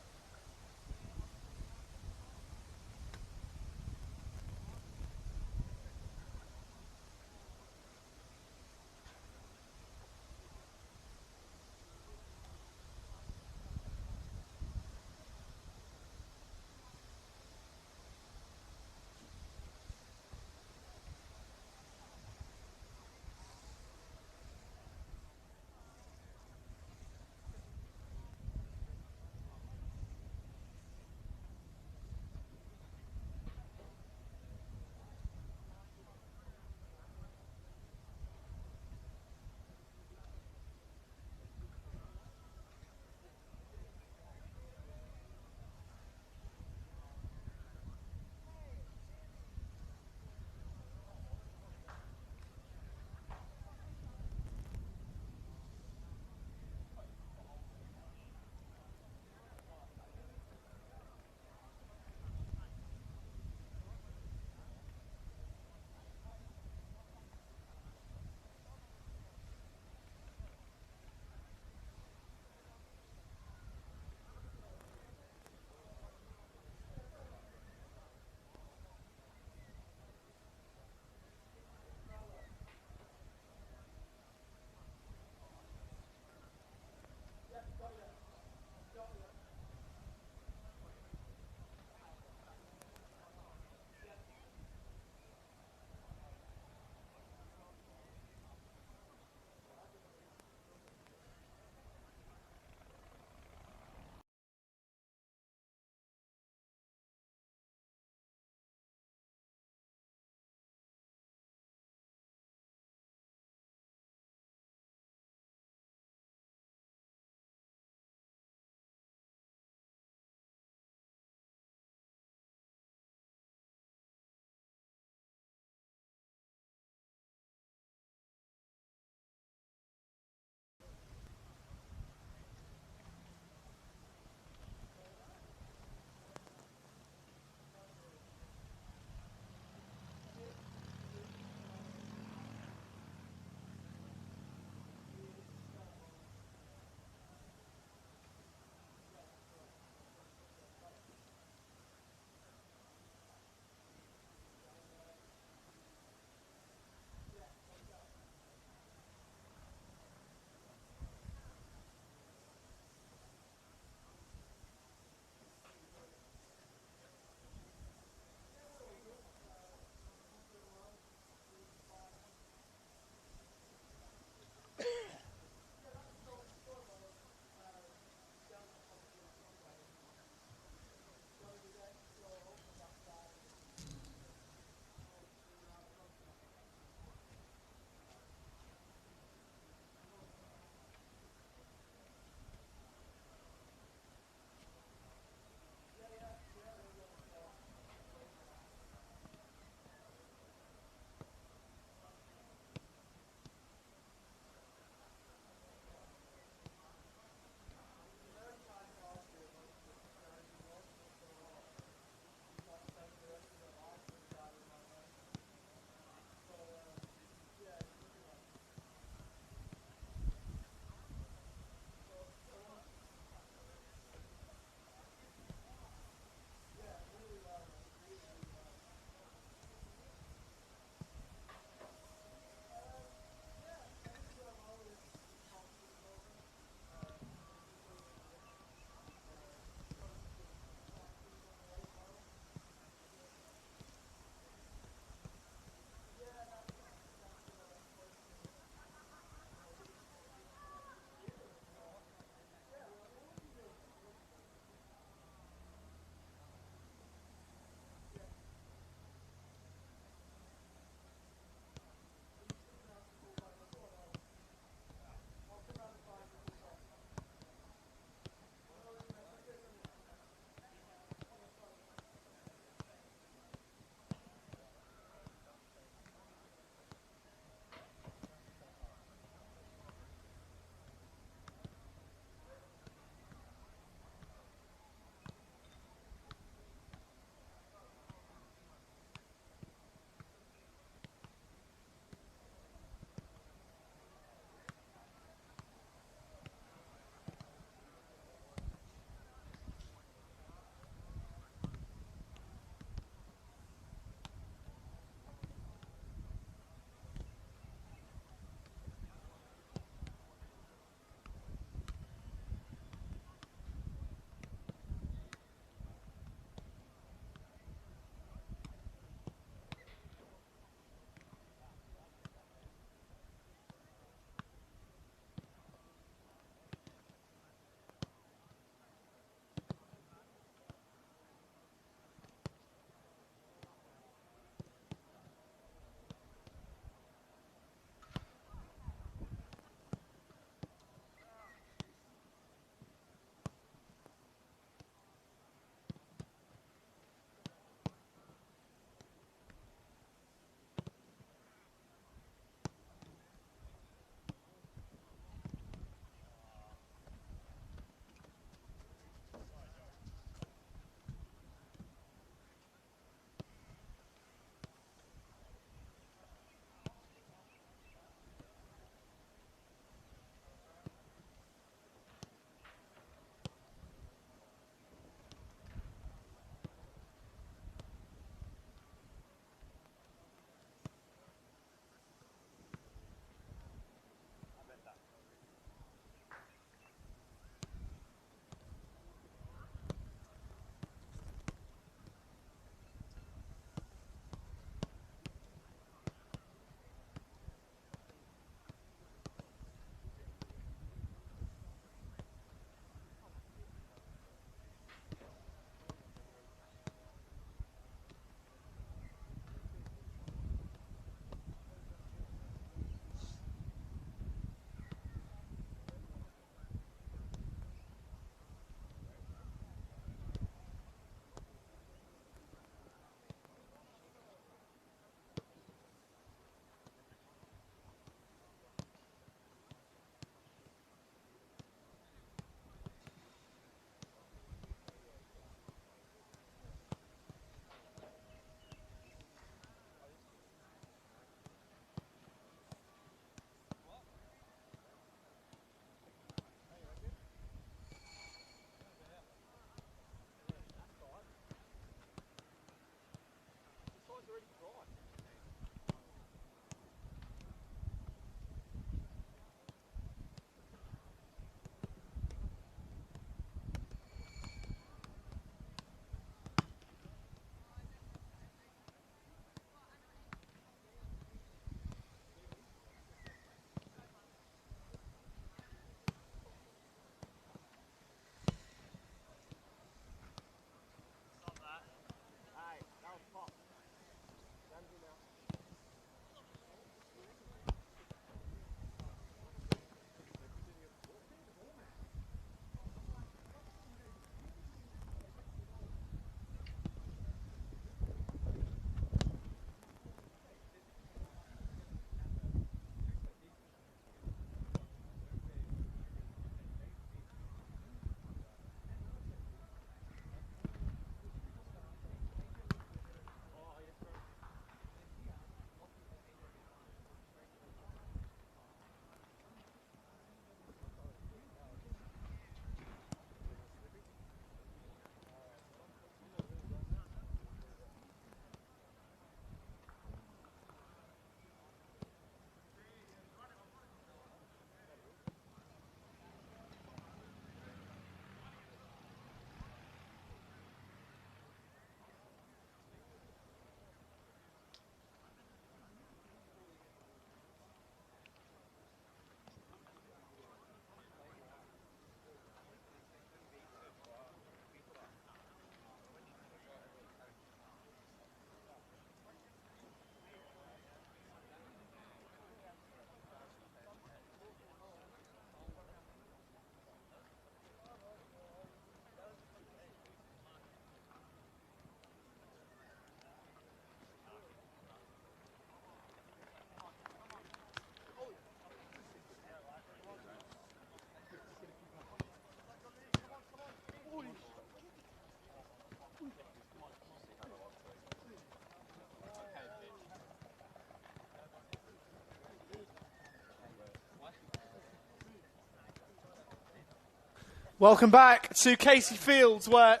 Welcome back to Casey Fields, where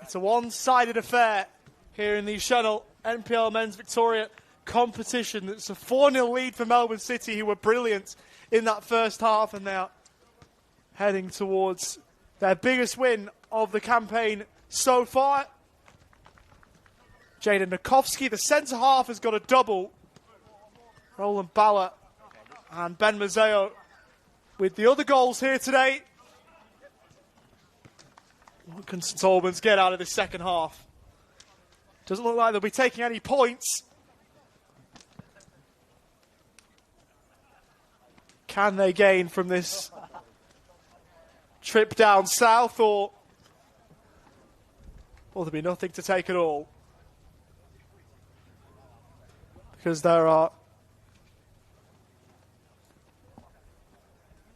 it's a one-sided affair here in the Senol NPL Men's Victoria competition. It's a 4-0 lead for Melbourne City, who were brilliant in that first half, and now heading towards their biggest win of the campaign so far. Jaden Nikovsky, the centre half, has got a double. Roland Balla and Ben Mazzeo with the other goals here today. What can St Albans get out of this second half? Doesn't look like they'll be taking any points. Can they gain from this trip down south, or will there be nothing to take at all? Because there are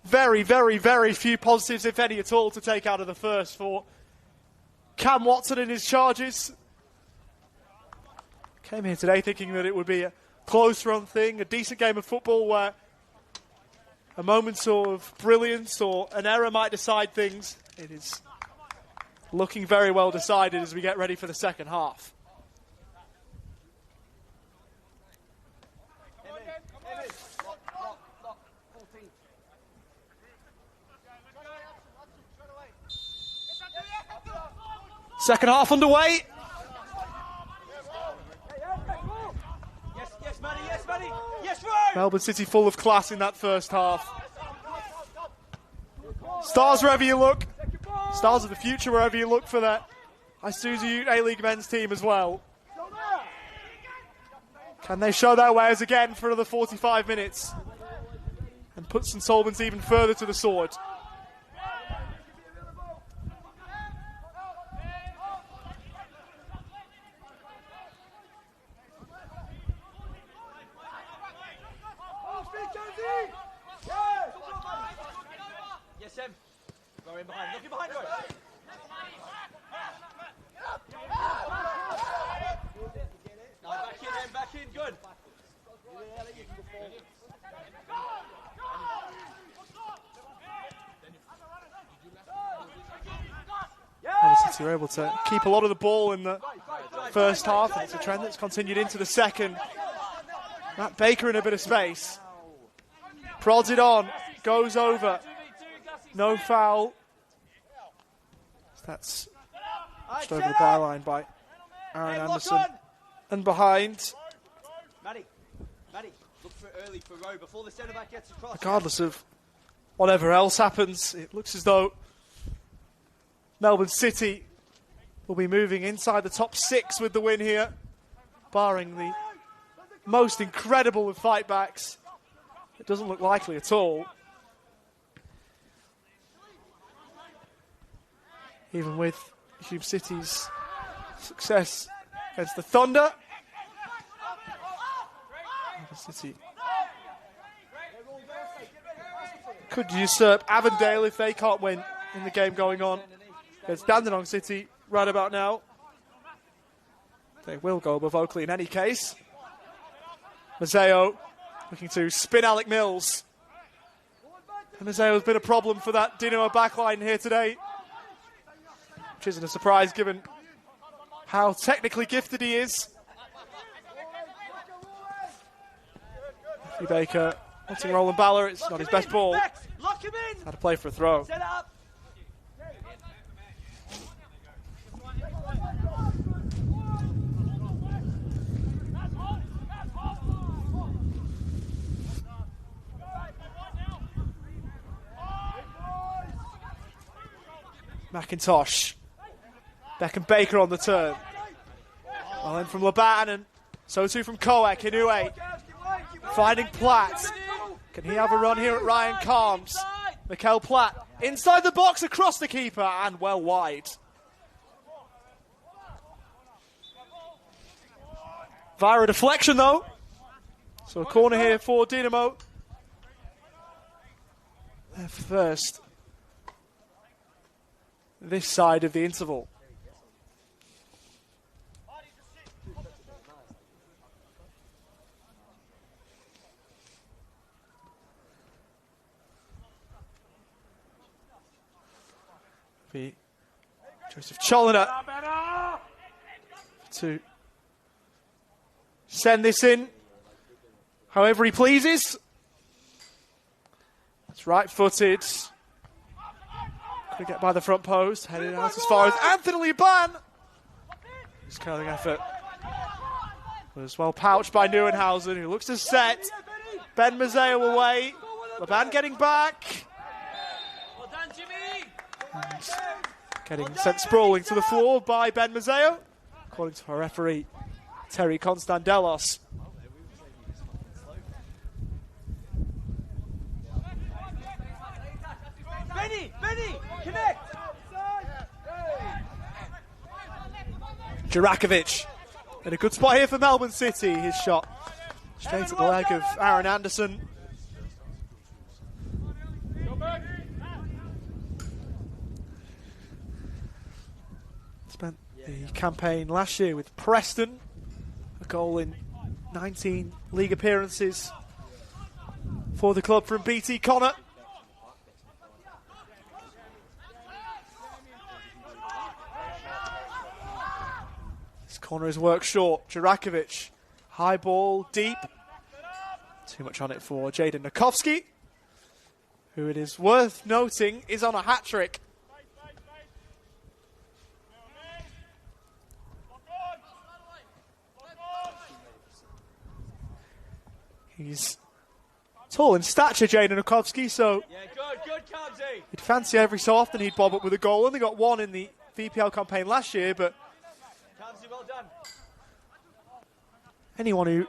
very, very, very few positives, if any at all, to take out of the first for Cam Watson and his charges. Came here today thinking that it would be a close run thing, a decent game of football where a moment of brilliance or an error might decide things. It is looking very well decided as we get ready for the second half. Second half underway. Yes, Matty, yes, Matty. Yes, Roy! Melbourne City full of class in that first half. Stars wherever you look. Stars of the future wherever you look for that Isuzu Ute A-League men's team as well. Can they show their wares again for another 45 minutes and put St Albans even further to the sword? Yes, Em. Go in behind. Look in behind, Roy. No, back in, Em. Back in. Good. Melbourne City were able to keep a lot of the ball in the first half, and it's a trend that's continued into the second. Matt Baker in a bit of space. Prods it on. Goes over. No foul. That's pushed over the byline by Aaron Anderson. And behind. Matty, look for early for Rowe before the centre back gets across. Regardless of whatever else happens, it looks as though Melbourne City will be moving inside the top 6 with the win here, barring the most incredible of fight backs. It doesn't look likely at all. Even with Hume City's success against the Thunder. Melbourne City could usurp Avondale if they can't win in the game going on against Dandenong City right about now. They will go above Oakley in any case. Mazzeo looking to spin Alec Mills. And Mazzeo's been a problem for that Dinamo backline here today, which isn't a surprise given how technically gifted he is. Matthew Baker wanting Roland Balla. It's not his best ball. Lock him in. Had to play for a throw. Set up. McIntosh. Beckham Baker on the turn. Well, then from Laban, and so too from Koek. Inoue finding Platt. Can he have a run here at Ryan Calms? Mikel Platt inside the box, across the keeper, and well wide. Via a deflection though. So a corner here for Dinamo. Their first this side of the interval. Be Joseph Choliner to send this in however he pleases. It's right-footed. Could get by the front post. Headed out as far as Anthony Ban. His curling effort was well pouched by Neuenhausen, who looks to set. Ben Mazzeo away. Laban getting back. And getting sent sprawling to the floor by Ben Mazzeo, according to our referee, Terry Constandelos. Benny, connect! Jurakovic in a good spot here for Melbourne City. His shot straight at the leg of Aaron Anderson. Spent the campaign last year with Preston, a goal in 19 league appearances for the club from BT Connor. This corner is worked short. Jurakovic, high ball, deep. Too much on it for Jaden Nakovsky, who it is worth noting is on a hat-trick. He's tall in stature, Jaden Nakovsky, so Good, Kamsi. you'd fancy every so often he'd bob up with a goal. Only got one in the VPL campaign last year, but Kamsi, well done. anyone who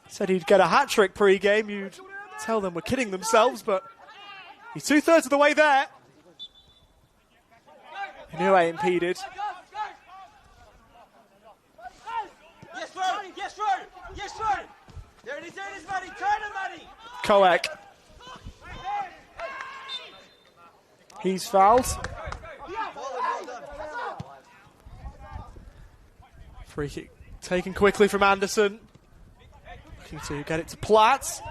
said he'd get a hat-trick pre-game, you'd tell them we're kidding themselves, but he's 2/3 of the way there. Anyway, impeded. Yes, Ro. There it is, Matty. Turn him, Matty. Koek. He's fouled. Free kick taken quickly from Anderson. Looking to get it to Platt.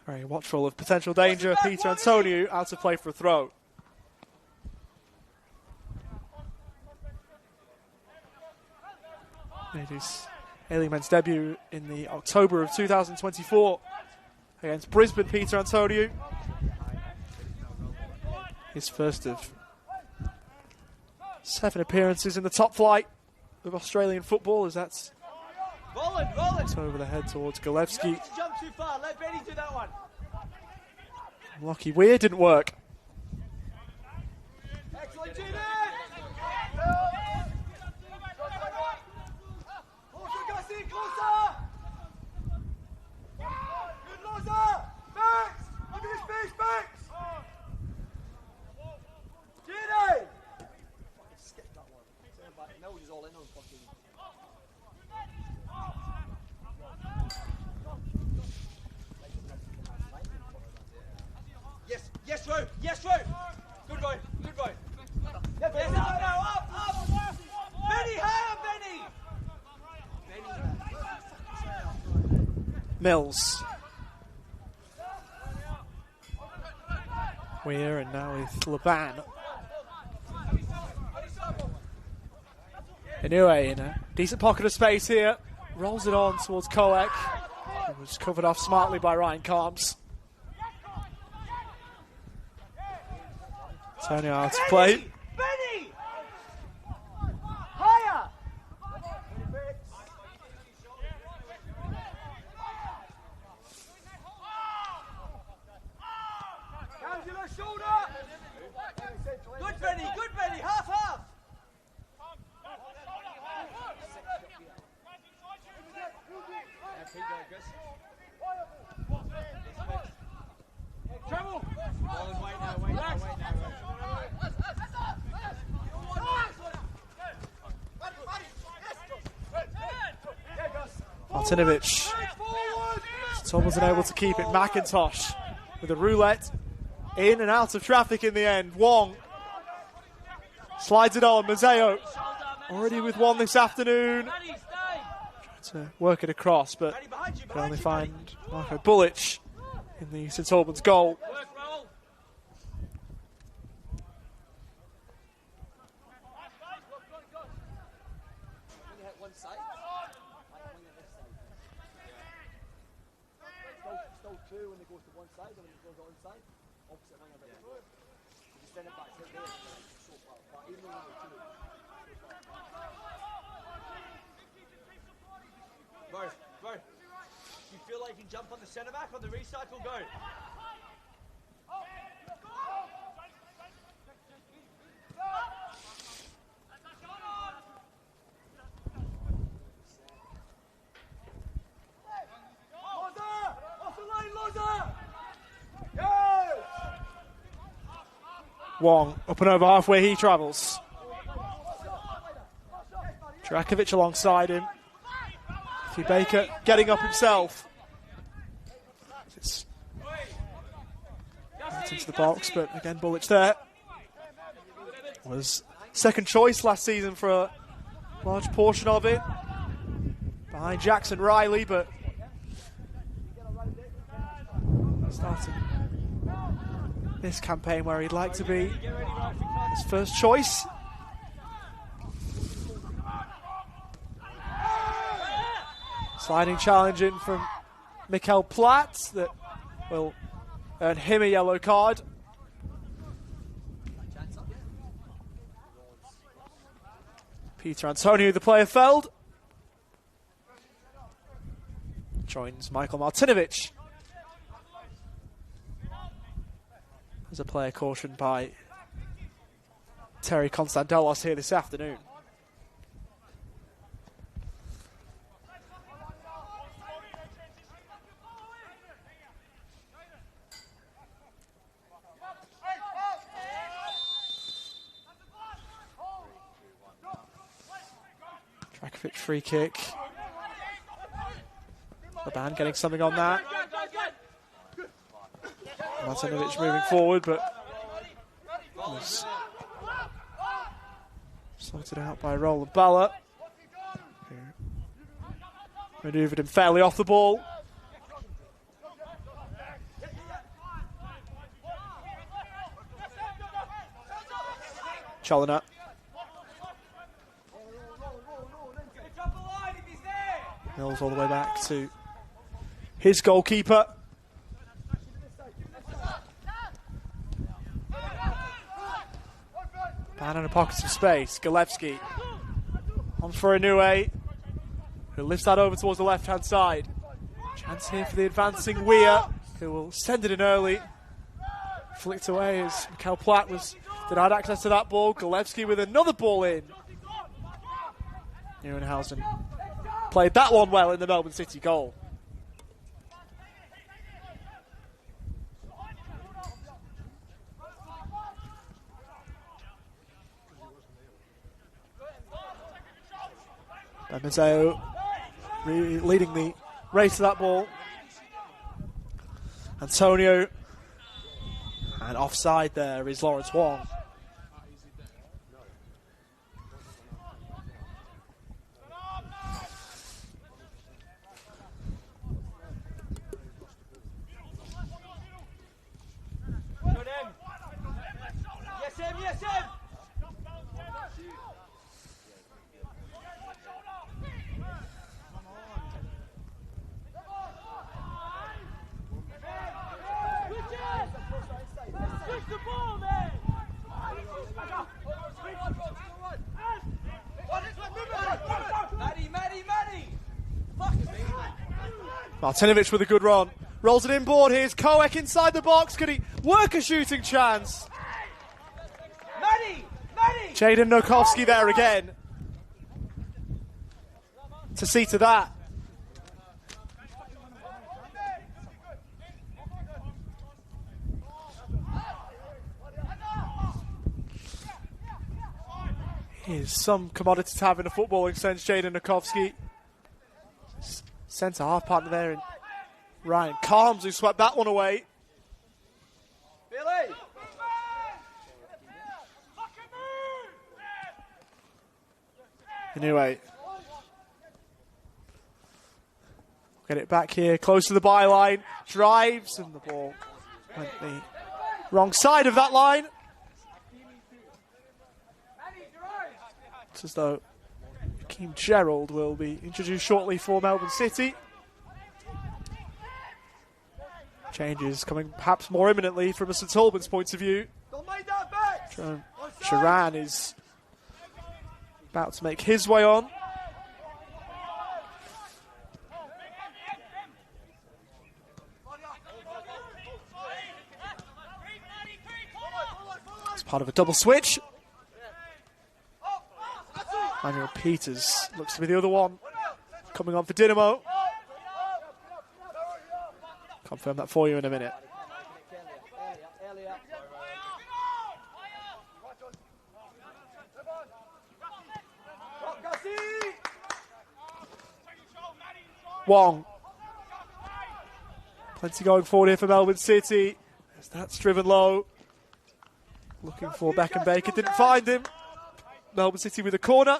Very watchful of potential danger. Peter Antonio out of play for a throw. It is Aileyman's debut in the October of 2024 against Brisbane. Peter Antonio, his first of 7 appearances in the top flight of Australian football, as that's Roll it. over the head towards Galevsky. You jump too far. Let Benny do that one. Lockie Weir didn't work. Excellent, Gina. Closer. Good, Loza. Max. Look at his face, Max. Gina. Skip that one. No, he's all in on fucking. Yes, Ro. Good boy. Yes, up. Benny, higher, Benny. Mills. Weir, and now with Laban. Anyway, in a decent pocket of space here. Rolls it on towards Koek. It was covered off smartly by Ryan Carms. Turning out to play. Benny! Higher! Angela, shoulder! Good Benny, half! Trouble! Wait now. Martinovic. Tom wasn't able to keep it. McIntosh with a roulette. In and out of traffic in the end. Wong slides it on. Mazzeo already with one this afternoon. Trying to work it across, but can only find Marco Bullich in the St Albans goal. goes to one side, and when it goes on side, opposite winger. But you send it back to there, it's so far. But even though Bro, you feel like you can jump on the centre back on the recycle, go. Wong up and over halfway he travels. Drakovic alongside him. Matthew Baker getting up himself. It's into the box, but again Bullich there. Was second choice last season for a large portion of it. Behind Jackson Riley, but starting this campaign where he'd like to be his first choice. Sliding challenge in from Mikkel Platt that will earn him a yellow card. Peter Antonio, the player felled. Joins Michael Martinovic. There's a player cautioned by Terry Constantelos here this afternoon. Drakovic free kick. The band getting something on that. Martinovic moving forward, but was sorted out by Roland Balla, who manoeuvred him fairly off the ball. Challoner. Mills all the way back to his goalkeeper. Ban in a pocket of space. Galevsky on for Inoue, who lifts that over towards the left-hand side. Chance here for the advancing Weir, who will send it in early. Flicked away as Mikkel Platt was denied access to that ball. Galevsky with another ball in. Neuenhausen played that one well in the Melbourne City goal. Mazzeo leading the race to that ball. Antonio. And offside there is Lawrence Wong. Yes, him! Martinovic with a good run. Rolls it inboard. Here's Koek inside the box. Could he work a shooting chance? Jaden Nokovsky there again to see to that. Here's some commodity to have in a footballing sense, Jaden Nokovsky. Centre half partner there, and Ryan Carms who swept that one away. Billy! Anyway, get it back here, close to the byline, drives, and the ball went the wrong side of that line. It's as though Hakeem Gerald will be introduced shortly for Melbourne City. Changes coming perhaps more imminently from a St Albans point of view. Sharan is about to make his way on. It's part of a double switch. Manuel Peters looks to be the other one coming on for Dynamo. Confirm that for you in a minute. Wong. Plenty going forward here for Melbourne City. As that's driven low. Looking for Beckham Baker, didn't find him. Melbourne City with a corner.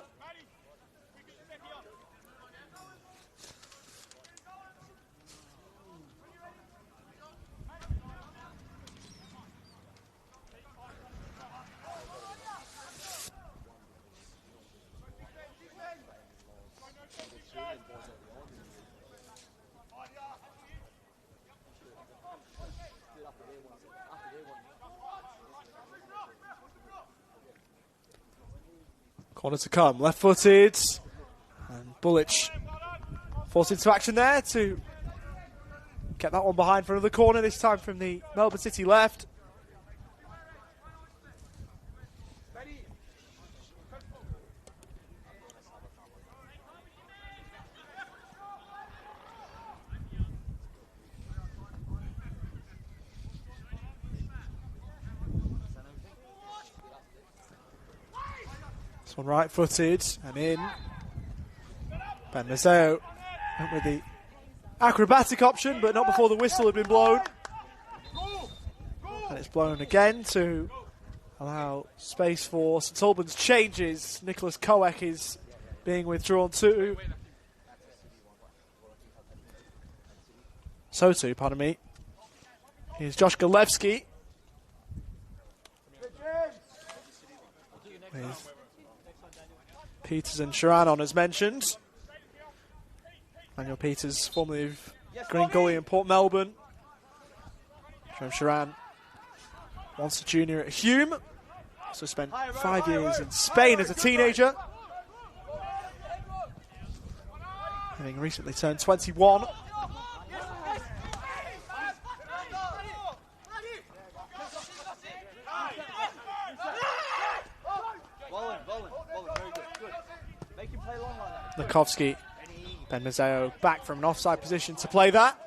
Corner to come, left-footed, and Bullich forced into action there to get that one behind for another corner, this time from the Melbourne City left. One right-footed and in. Ben Mazzeo went with the acrobatic option, but not before the whistle had been blown. And it's blown again to allow space for St Albans changes. Nicholas Koek is being withdrawn too. Pardon me. Here's Josh Galevsky. With Peters and Sharan on as mentioned. Manuel Peters, formerly of Green Gully in Port Melbourne. Sharan, once a junior at Hume. Also spent 5 years in Spain as a teenager. Having recently turned 21. Lukovsky, Ben Mazzeo back from an offside position to play that.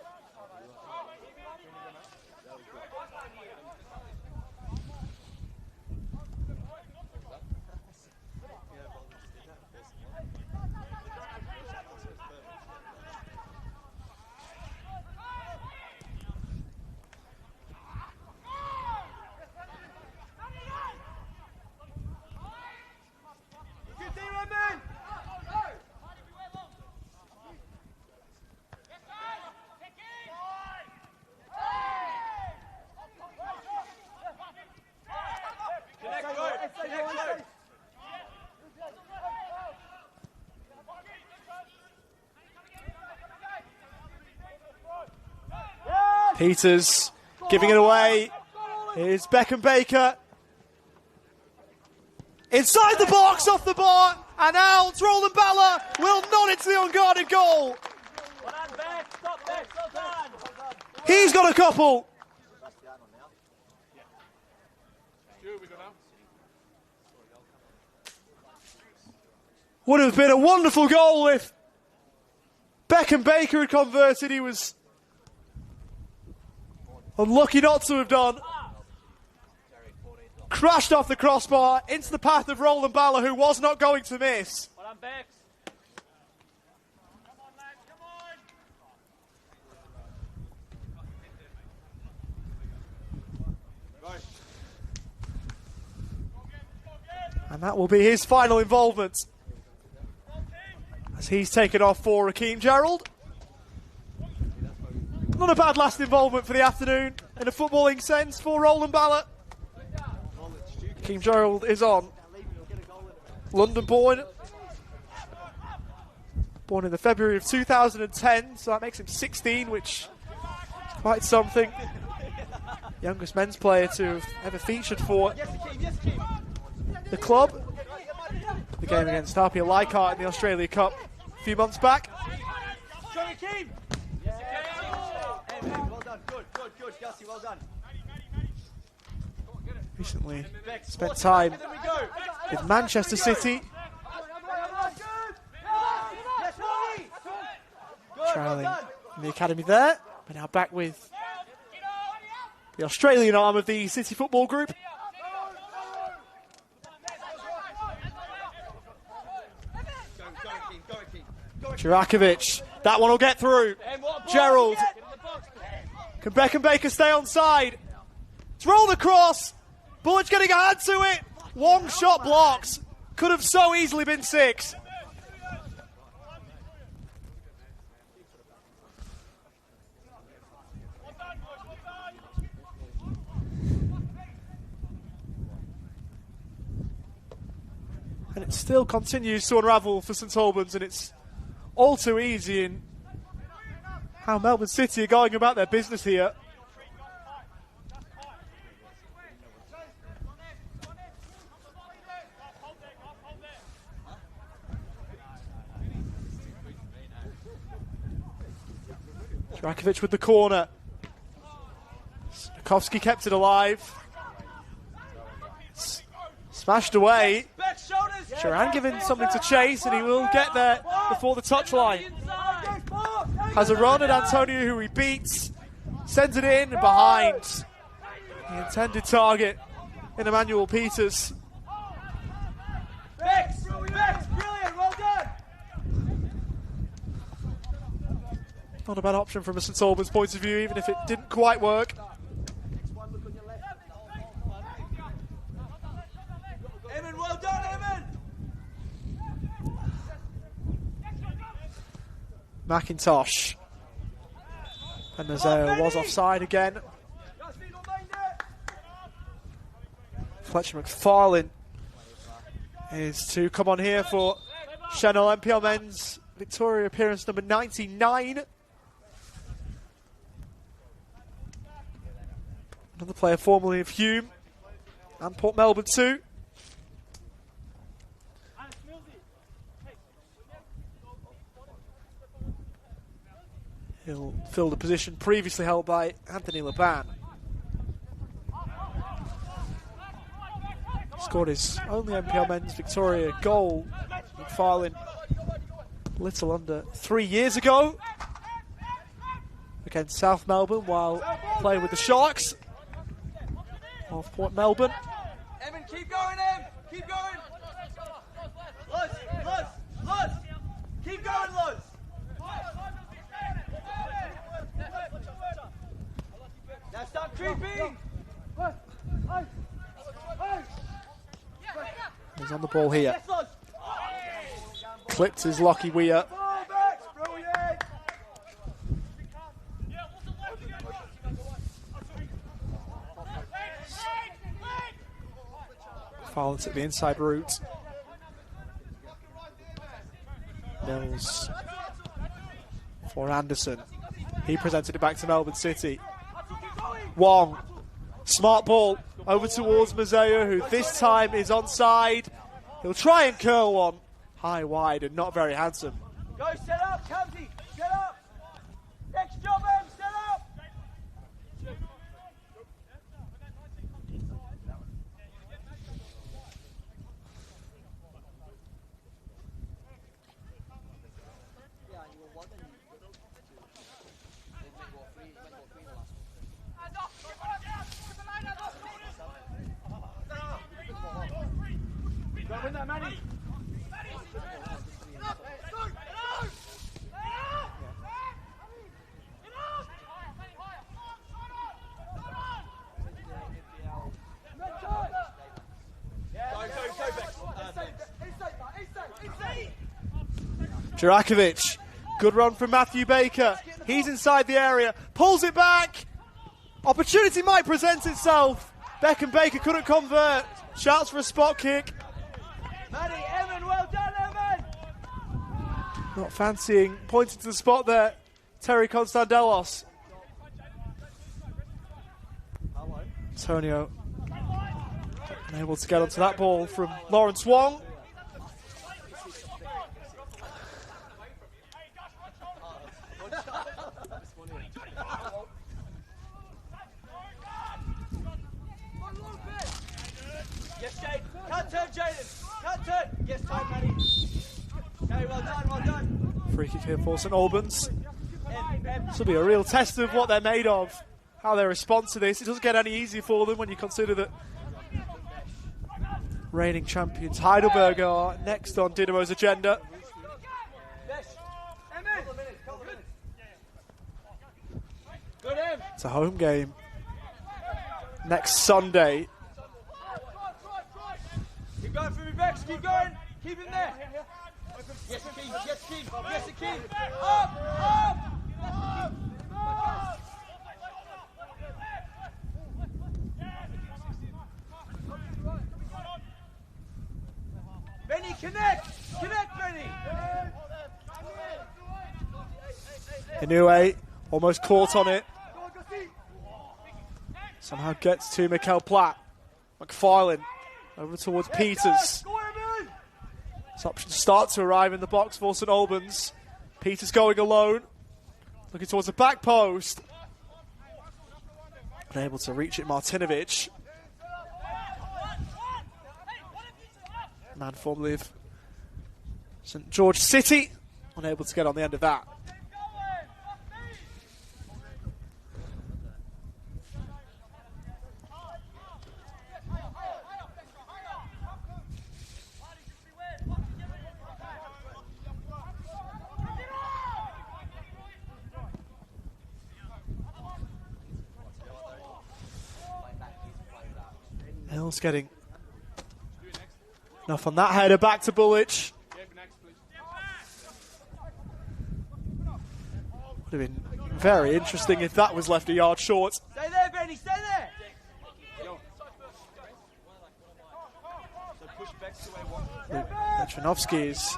Peters giving it away. Here's Beckham Baker. Inside the box, off the bar, and out. Roland Balla will nod it to the unguarded goal. He's got a couple. Would have been a wonderful goal if Beckham Baker had converted. He was unlucky not to have done. Crashed off the crossbar into the path of Roland Balla, who was not going to miss. And that will be his final involvement, as he's taken off for Raheem Gerald. Not a bad last involvement for the afternoon in a footballing sense for Roland Balla. Raheem Gerald is on. London born in the February of 2010, so that makes him 16, which is Quite something. Youngest men's player to have ever featured for the club. The game against RPL Leichhardt in the Australia Cup a few months back. Well done. Good, Gussie, well done. Recently spent time with Manchester City. Trailing in the academy there, but now back with the Australian arm of the City Football Group. Jurakovic, that one will get through. Gerald. Can Beckenbaker stay on side? It's rolled across. Bullock's getting a hand to it. One shot blocked. Could have so easily been 6. And it still continues to unravel for St Albans, and it's all too easy in how Melbourne City are going about their business here. Jurakovic with the corner. Stakowski kept it alive. Smashed away. Sharan given something to chase, and he will get there before the touchline. Has a run at Antonio, who he beats. Sends it in and behind the intended target in Emmanuel Peters. Bex, brilliant, well done. Not a bad option from a St Albans point of view, even if it didn't quite work. Eamon, well done, Eamon. McIntosh. And Nazeo was offside again. Fletcher McFarlane is to come on here for Senol NPL Men's Victoria appearance number 99. Another player formerly of Hume and Port Melbourne too. He'll fill the position previously held by Anthony Laban. Scored his only NPL Men's Victoria goal, McFarlane, little under 3 years ago against South Melbourne while playing with the Sharks of Port Melbourne. Eamon, keep going, Em. Keep going. Luz. Keep going, Luz. Now start creeping. He's on the ball here. Clipped his Lockie Weir. Violence at the inside route. Mills for Anderson. He presented it back to Melbourne City. Wong. Smart ball over towards Mazeo, who this time is onside. He'll try and curl one high wide and not very handsome. Go, set up, Camsey. Set up. Next job, Em. Set up. Win that, Manny. Jurakovic, good run from Matthew Baker. He's inside the area, pulls it back. Opportunity might present itself. Beckenbaker couldn't convert. Shouts for a spot kick. Manny, Eamon, well done, Eamon. Not fancying, pointing to the spot there. Terry Constandelos. Antonio unable to get onto that ball from Lawrence Wong. Yes, Jade. Can't turn, Jaden. Can't turn. Yes, time, Maddie. Okay, well done, well done. Free kick here for St Albans. This will be a real test of what they're made of, how they respond to this. It doesn't get any easier for them when you consider that reigning champions Heidelberg are next on Dynamo's agenda. It's a home game next Sunday. Keep going for me, Bex. Keep going. Keep him there. Yes, Keith. Yes, Keith. Yes, Keith. Up! Up! Benny, connect! Connect, Benny! Inoue almost caught on it. Somehow gets to Mikel Platt. McFarlane over towards Peters. This options start to arrive in the box for St Albans. Peters going alone. Looking towards the back post. Unable to reach it, Martinovic. Man formerly of St George City. Unable to get on the end of that. Hill's getting enough on that header, back to Bullich. Would have been very interesting if that was left a yard short. Stay there, Benny, stay there! So push Bex away one. Petronovsky is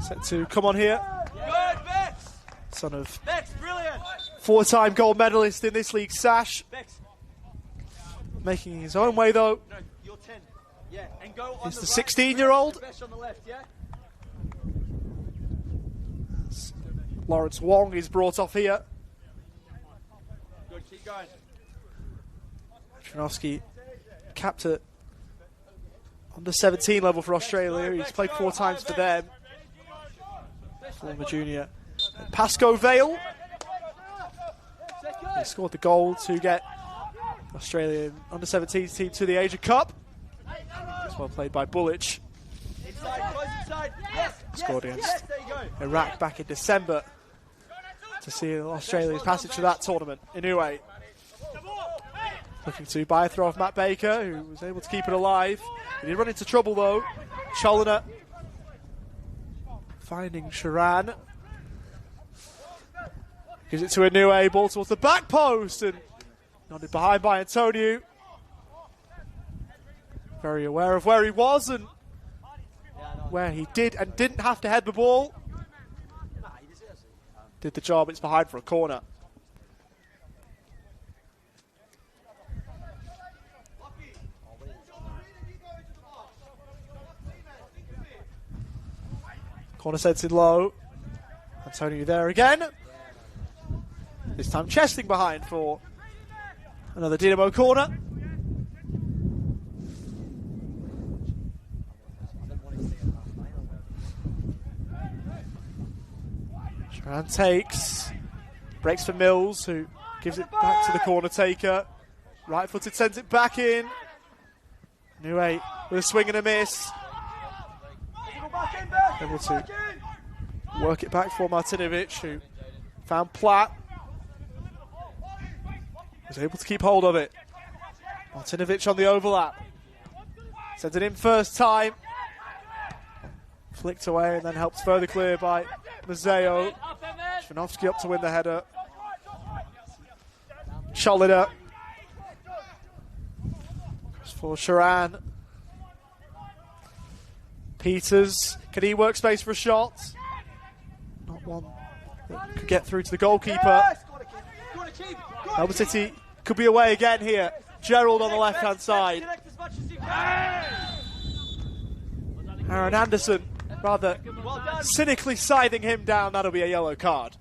set to come on here. Good, Bex! Son of Bex, brilliant! four-time gold medalist in this league, Sash. Bex. Making his own way though. No, you're 10. Yeah, and go on He's the right. 16-year-old. Bex on the left, yeah? Lawrence Wong is brought off here. Good, keep going. Petronovsky capped at under 17 level for Australia. He's played 4 times for them. Former junior. Pascoe Vale. He scored the goal to get Australian under-17 team to the Asia Cup. It's well played by Bullich. Inside, close inside. Yes, Scored yes, against yes, there you go. Iraq back in December to see Australia's passage to that tournament. Inoue looking to buy a throw off Matt Baker, who was able to keep it alive. He did run into trouble though. Cholina finding Sharan. Gives it to Inoue, ball towards the back post, and nodded behind by Antonio. Very aware of where he was and where he did and didn't have to head the ball. Did the job, it's behind for a corner. Corner sends in low. Antonio there again. This time chesting behind for another Dynamo corner. Sharan takes, breaks for Mills, who gives it back to the corner taker. Right footed sends it back in. Inoue with a swing and a miss. Able to work it back for Martinovic, who found Platt. Was able to keep hold of it. Martinovic on the overlap. Sends it in first time. Flicked away and then helped further clear by Mazeo. Shvanovsky up to win the header. Cholina. For Sharan. Peters. Can he work space for a shot? Not one that could get through to the goalkeeper. Melbourne City could be away again here. Gerald on the left-hand side. Aaron Anderson rather cynically scything him down. That'll be a yellow card.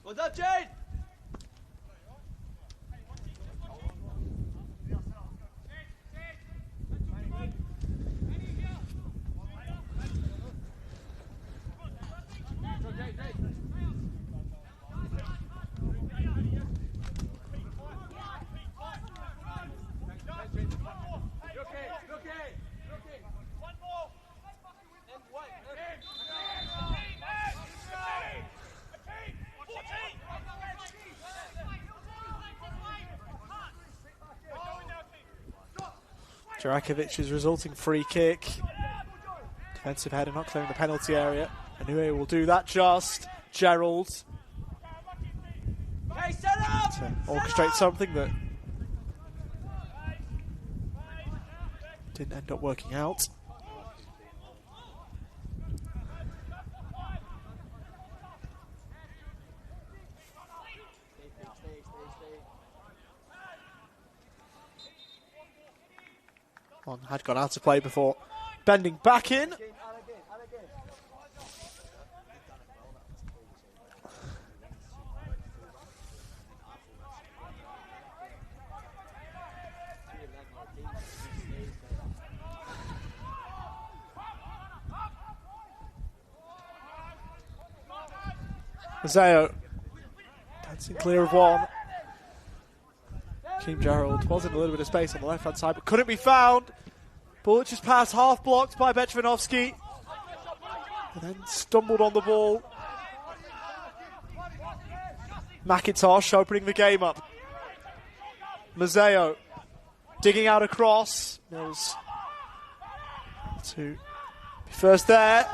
Well done, Jane! Jurakovic's resulting free kick. Defensive header not clearing the penalty area. Anue will do that just. Gerald Okay, set up! to orchestrate something that didn't end up working out. One had gone out of play before bending back in. Mazzeo dancing clear of one. Keem Gerald was in a little bit of space on the left hand side but couldn't be found. Bullet just passed, half blocked by Betvinovsky and then stumbled on the ball. McIntosh opening the game up. Mazzeo digging out across. Mills to be first there.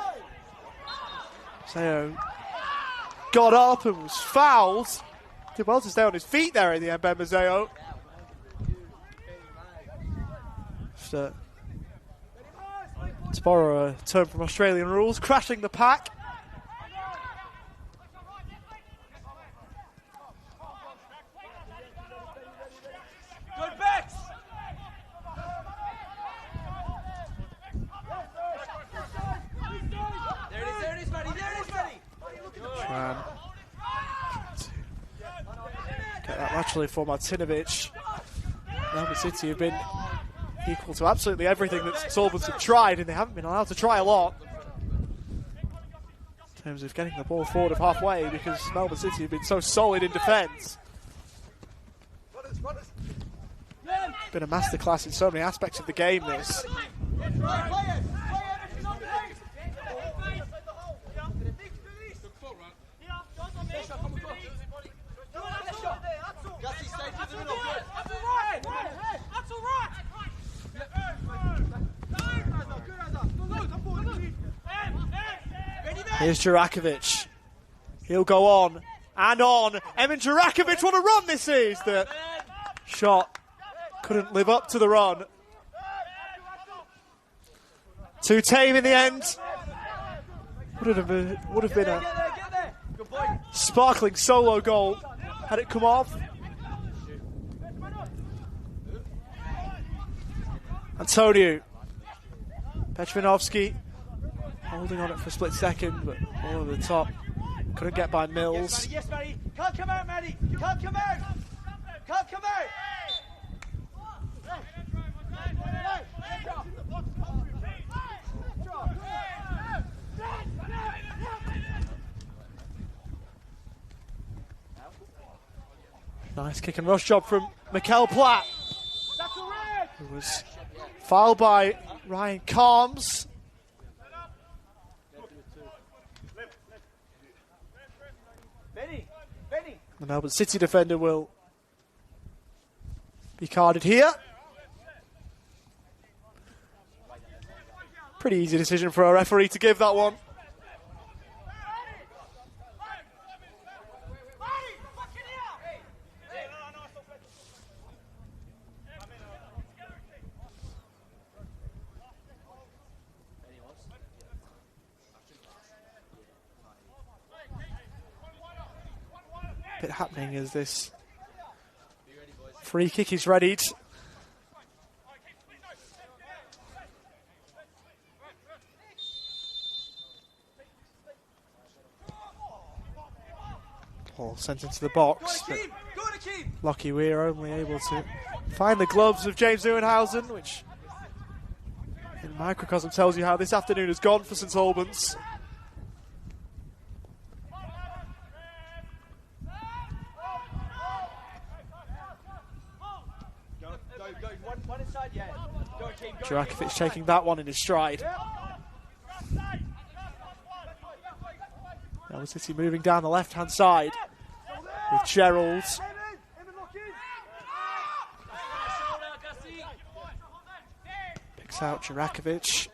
Mazzeo got up and was fouled. Did well to stay on his feet there in the end, Ben Mazzeo. To borrow a term from Australian rules, crashing the pack. Good backs! There it is, Matty, Tran. Get that laterally for Martinovic. Melbourne City have been equal to absolutely everything that Albans have tried, and they haven't been allowed to try a lot in terms of getting the ball forward of halfway because Melbourne City have been so solid in defence. Been a masterclass in so many aspects of the game, this. Here's Jurakovic. He'll go on and on. Emin Jurakovic, what a run this is! The shot couldn't live up to the run. Too tame in the end. Would have been a sparkling solo goal had it come off. Antonio. Petvinovsky holding on it for a split second, but all over the top. Couldn't get by Mills. Yes, Matty. Can't come out, Matty. Can't come out. Can't come out. Nice kick and rush job from Mikel Platt, who was fouled by Ryan Carms. The Melbourne City defender will be carded here. Pretty easy decision for a referee to give that one. it happening as this free kick is readied. Ball sent into the box. Lucky we're only able to find the gloves of James Neuenhausen, which in microcosm tells you how this afternoon has gone for St Albans. Jurakovic taking that one in his stride. Melbourne City moving down the left-hand side with Gerald. Picks out Jurakovic.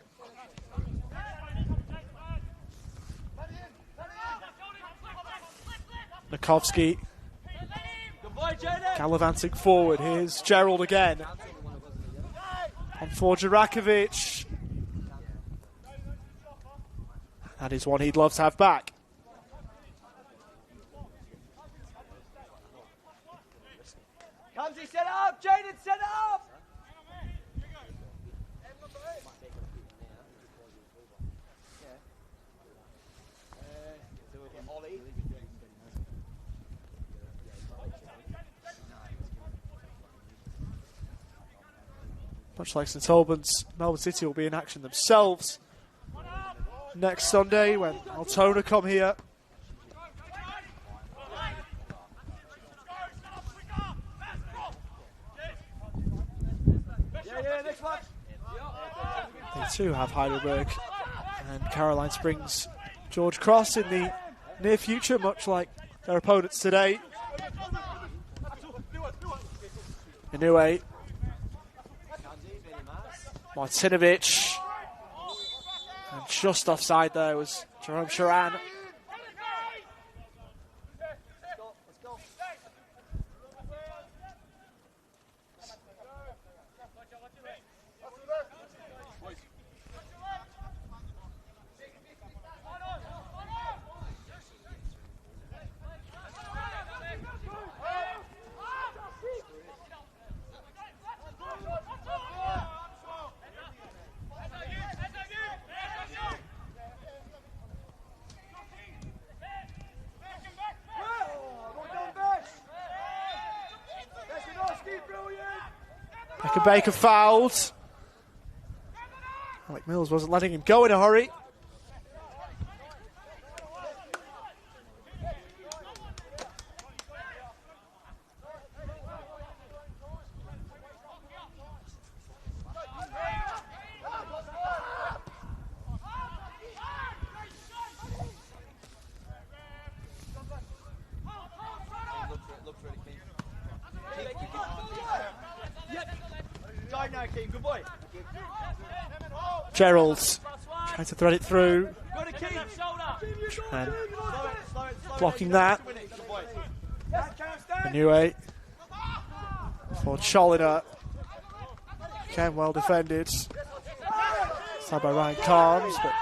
Nikovsky gallivanting forward. Here's Gerald again. On for Jurakovic. That is one he'd love to have back. Kamsi, set it up! Jaden, set it up! Much like St Albans, Melbourne City will be in action themselves next Sunday when Altona come here. They too have Heidelberg and Caroline Springs George Cross in the near future, much like their opponents today. Anyway, Martinovic, and just offside there was Jerome Sharan. Baker fouled. Alec Mills wasn't letting him go in a hurry. Gerald trying to thread it through. And blocking that. Anyway, for Cholina. Again, well defended. Side by Ryan Carnes, but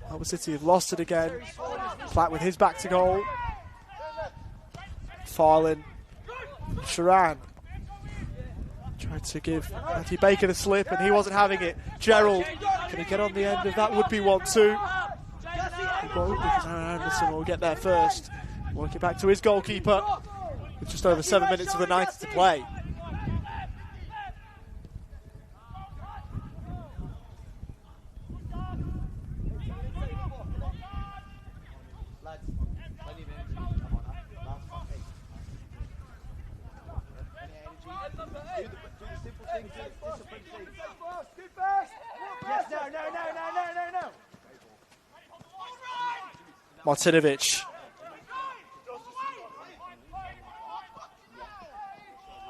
Melbourne City have lost it again. Platt with his back to goal. Farlin. Sharan. Tried to give Matthew Baker the slip, and he wasn't having it. Gerald, can he get on the end of that would-be 1-2? He won't, because Aaron Anderson will get there first. Work it back to his goalkeeper with just over 7 minutes of the 90 to play. Martinovic.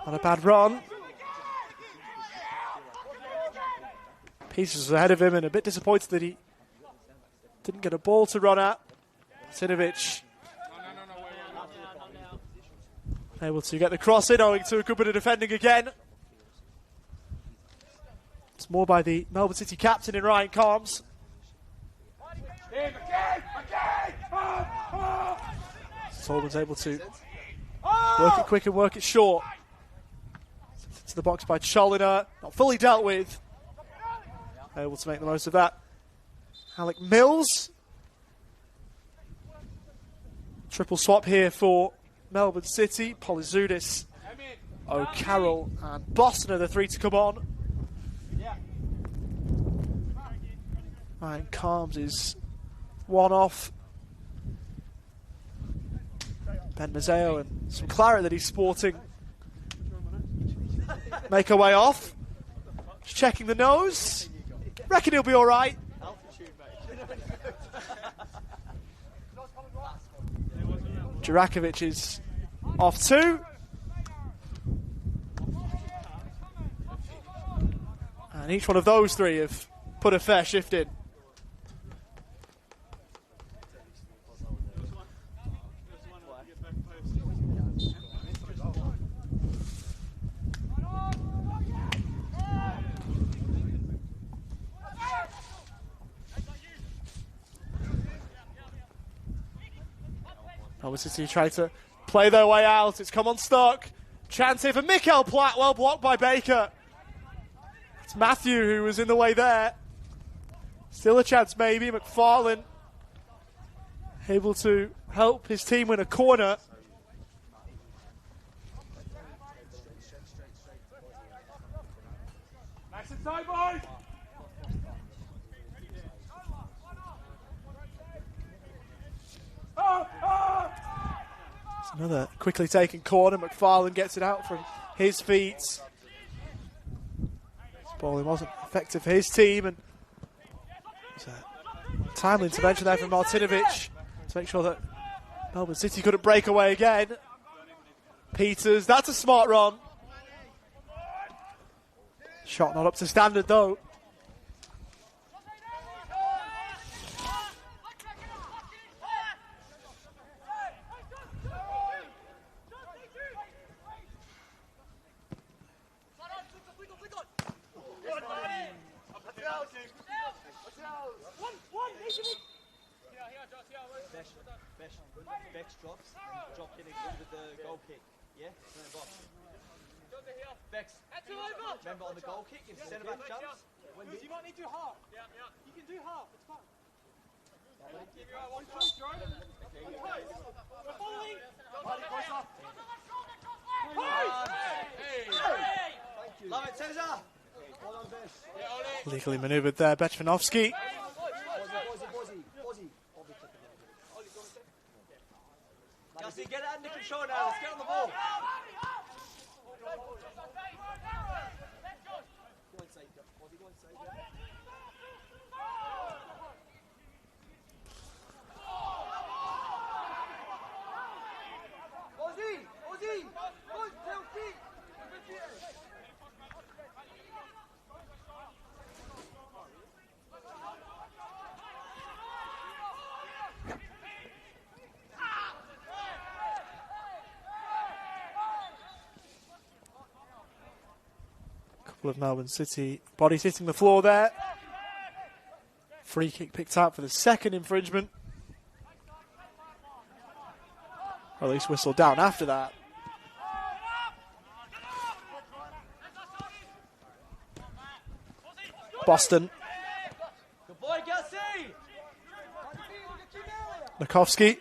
Not a bad run. Pieces was ahead of him and a bit disappointed that he didn't get a ball to run at. Martinovic able to get the cross in, owing to a good bit of defending again. It's more by the Melbourne City captain in Ryan Carnes. Solman's able to Work it quick and work it short. To the box by Cholina. Not fully dealt with. Able to make the most of that. Alec Mills. Triple swap here for Melbourne City. Polyzoudis, O'Carroll and Boston are the three to come on. Ryan Calms is one off. Ben Mazzeo and some claret that he's sporting. Make our way off. Just checking the nose. Reckon he'll be all right. Jurakovic is off too. And each one of those three have put a fair shift in. Melbourne City trying to play their way out. It's come on stuck. Chance here for Mikael Platt. Well blocked by Baker. It's Matthew who was in the way there. Still a chance maybe. McFarlane able to help his team win a corner. Nice inside, boys. It's another quickly taken corner. McFarlane gets it out from his feet. This ball wasn't effective for his team, and it was a timely intervention there from Martinovic to make sure that Melbourne City couldn't break away again. Peters, that's a smart run. Shot not up to standard though. Bex drops and drop hitting with the goal kick. Yeah? Bex, remember on the goal kick, if centre back jumps, You might need to do half. You can do half, it's fine. Give you one close, Joe. One close. We're following. Love it, Cesar! Well done, Besh. Legally manoeuvred there, Bechvanovsky. Gussie, get it under control now. Let's get on the ball. Go and save it. Go and save it. Ozzy! Good, Chelsea! Couple of Melbourne City bodies hitting the floor there. Free kick picked out for the second infringement. Or at least whistled down after that. Boston. Good boy, Gussie! Nikovsky.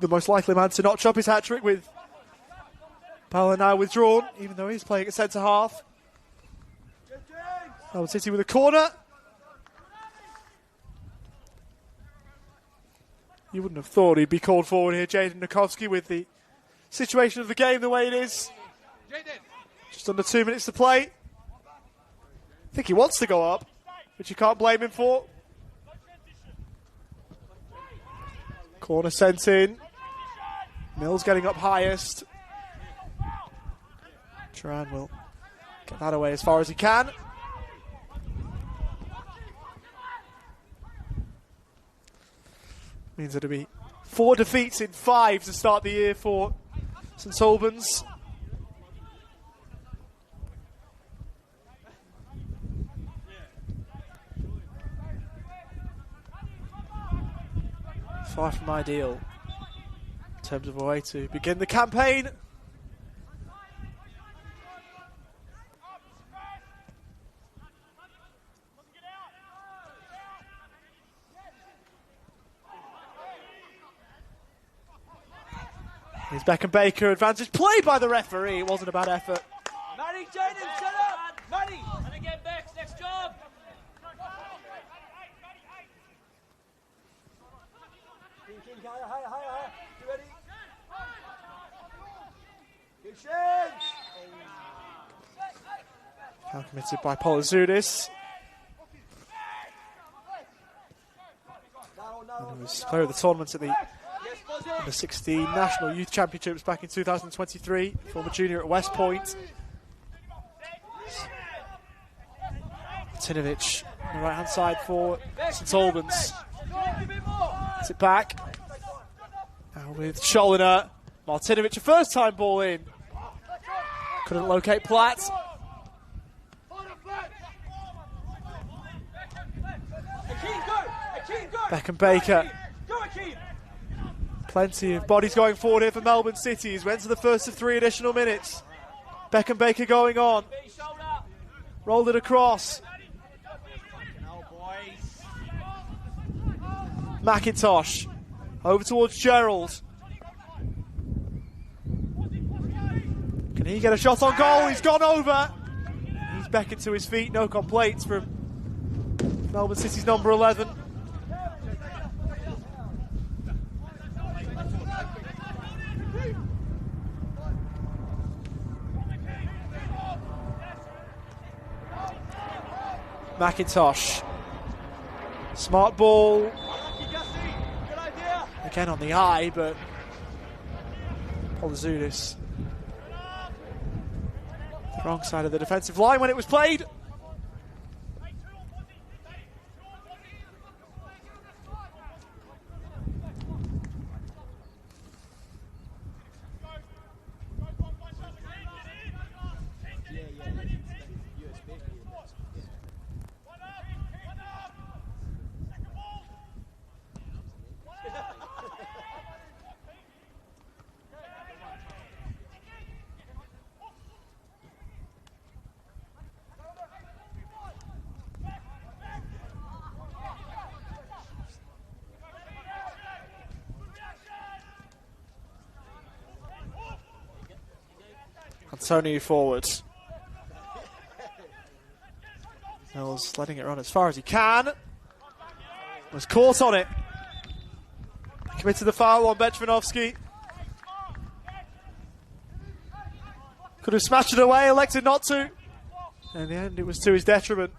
The most likely man to notch up his hat-trick with Powell now withdrawn, even though he's playing at centre-half. Melbourne City with a corner. You wouldn't have thought he'd be called forward here, Jaden Nikovsky, with the situation of the game the way it is. Just under 2 minutes to play. I think he wants to go up, which you can't blame him for. Corner sent in. Mills getting up highest. Turan will get that away as far as he can. Means it'll be 4 defeats in 5 to start the year for St Albans. Far from ideal. terms of a way to begin the campaign. Here's Beckham-Baker, advantage play by the referee. It wasn't a bad effort. Manny, Jaden, set up! Manny! And again, Bex, next job. Higher. You ready? Good change! Now committed by Polizudis. And he was player of the tournament at the Under 16 National Youth Championships back in 2023. Former junior at West Point. Martinovic on the right hand side for St Albans. Gets it back. Now with Scholiner. Martinovic, a first time ball in. Couldn't locate Platt. Beckham-Baker. Plenty of bodies going forward here for Melbourne City. He's went to the first of 3 additional minutes. Beckham-Baker going on. Rolled it across. McIntosh. Over towards Gerald. Can he get a shot on goal? He's gone over. He's beckoned to his feet. No complaints from Melbourne City's number 11. McIntosh. Smart ball. Again on the eye, but Polizudis. The wrong side of the defensive line when it was played. Antonio forwards. Mills letting it run as far as he can. Was caught on it. Committed the foul on Benchmanovsky. Could have smashed it away, elected not to. In the end, it was to his detriment.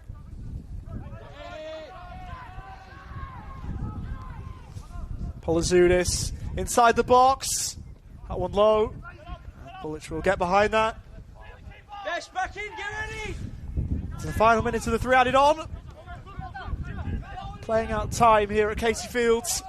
Polizudis inside the box. That one low. Bullich will get behind that. Besh, back in, get ready! To the final minutes of the 3 added on. Playing out time here at Casey Fields.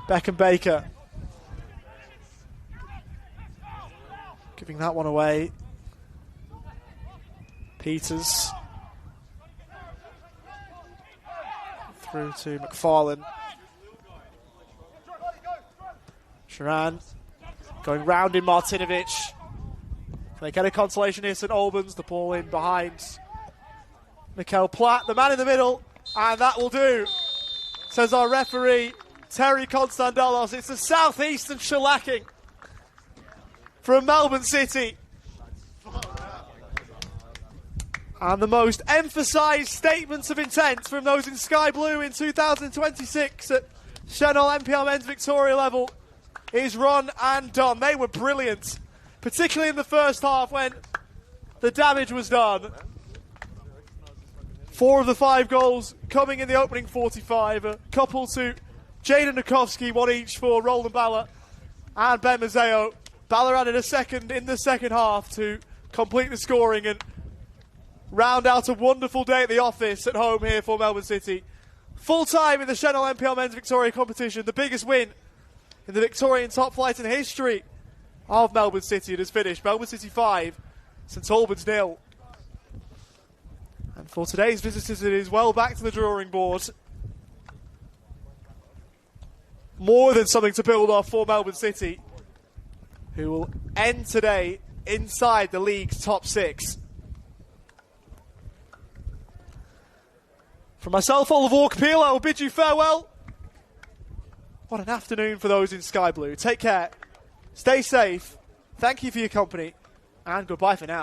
Beckham-Baker. Giving that one away. Peters. Through to McFarlane. Sharan. Going round in Martinovic. Can they get a consolation here, St Albans? The ball in behind Mikel Platt, the man in the middle. And that will do, says our referee, Terry Constandalos. It's a southeastern shellacking from Melbourne City. And the most emphasised statements of intent from those in sky blue in 2026 at Senol NPLM men's Victoria level is run and done. They were brilliant, particularly in the first half when the damage was done. 4 of the 5 goals coming in the opening 45, a couple to Jaden Nukowski, 1 each for Roland Balla and Ben Mazzeo. Balla added a second in the second half to complete the scoring and round out a wonderful day at the office at home here for Melbourne City. Full time in the Senol NPLM Men's Victoria competition, the biggest win in the Victorian top flight in history of Melbourne City. It has finished Melbourne City 5, St Albans 0. And for today's visitors, it is well back to the drawing board. More than something to build off for Melbourne City, who will end today inside the league's top 6. From myself, Oliver Walker-Peel, I will bid you farewell. What an afternoon for those in Sky Blue. Take care, stay safe, thank you for your company, and goodbye for now.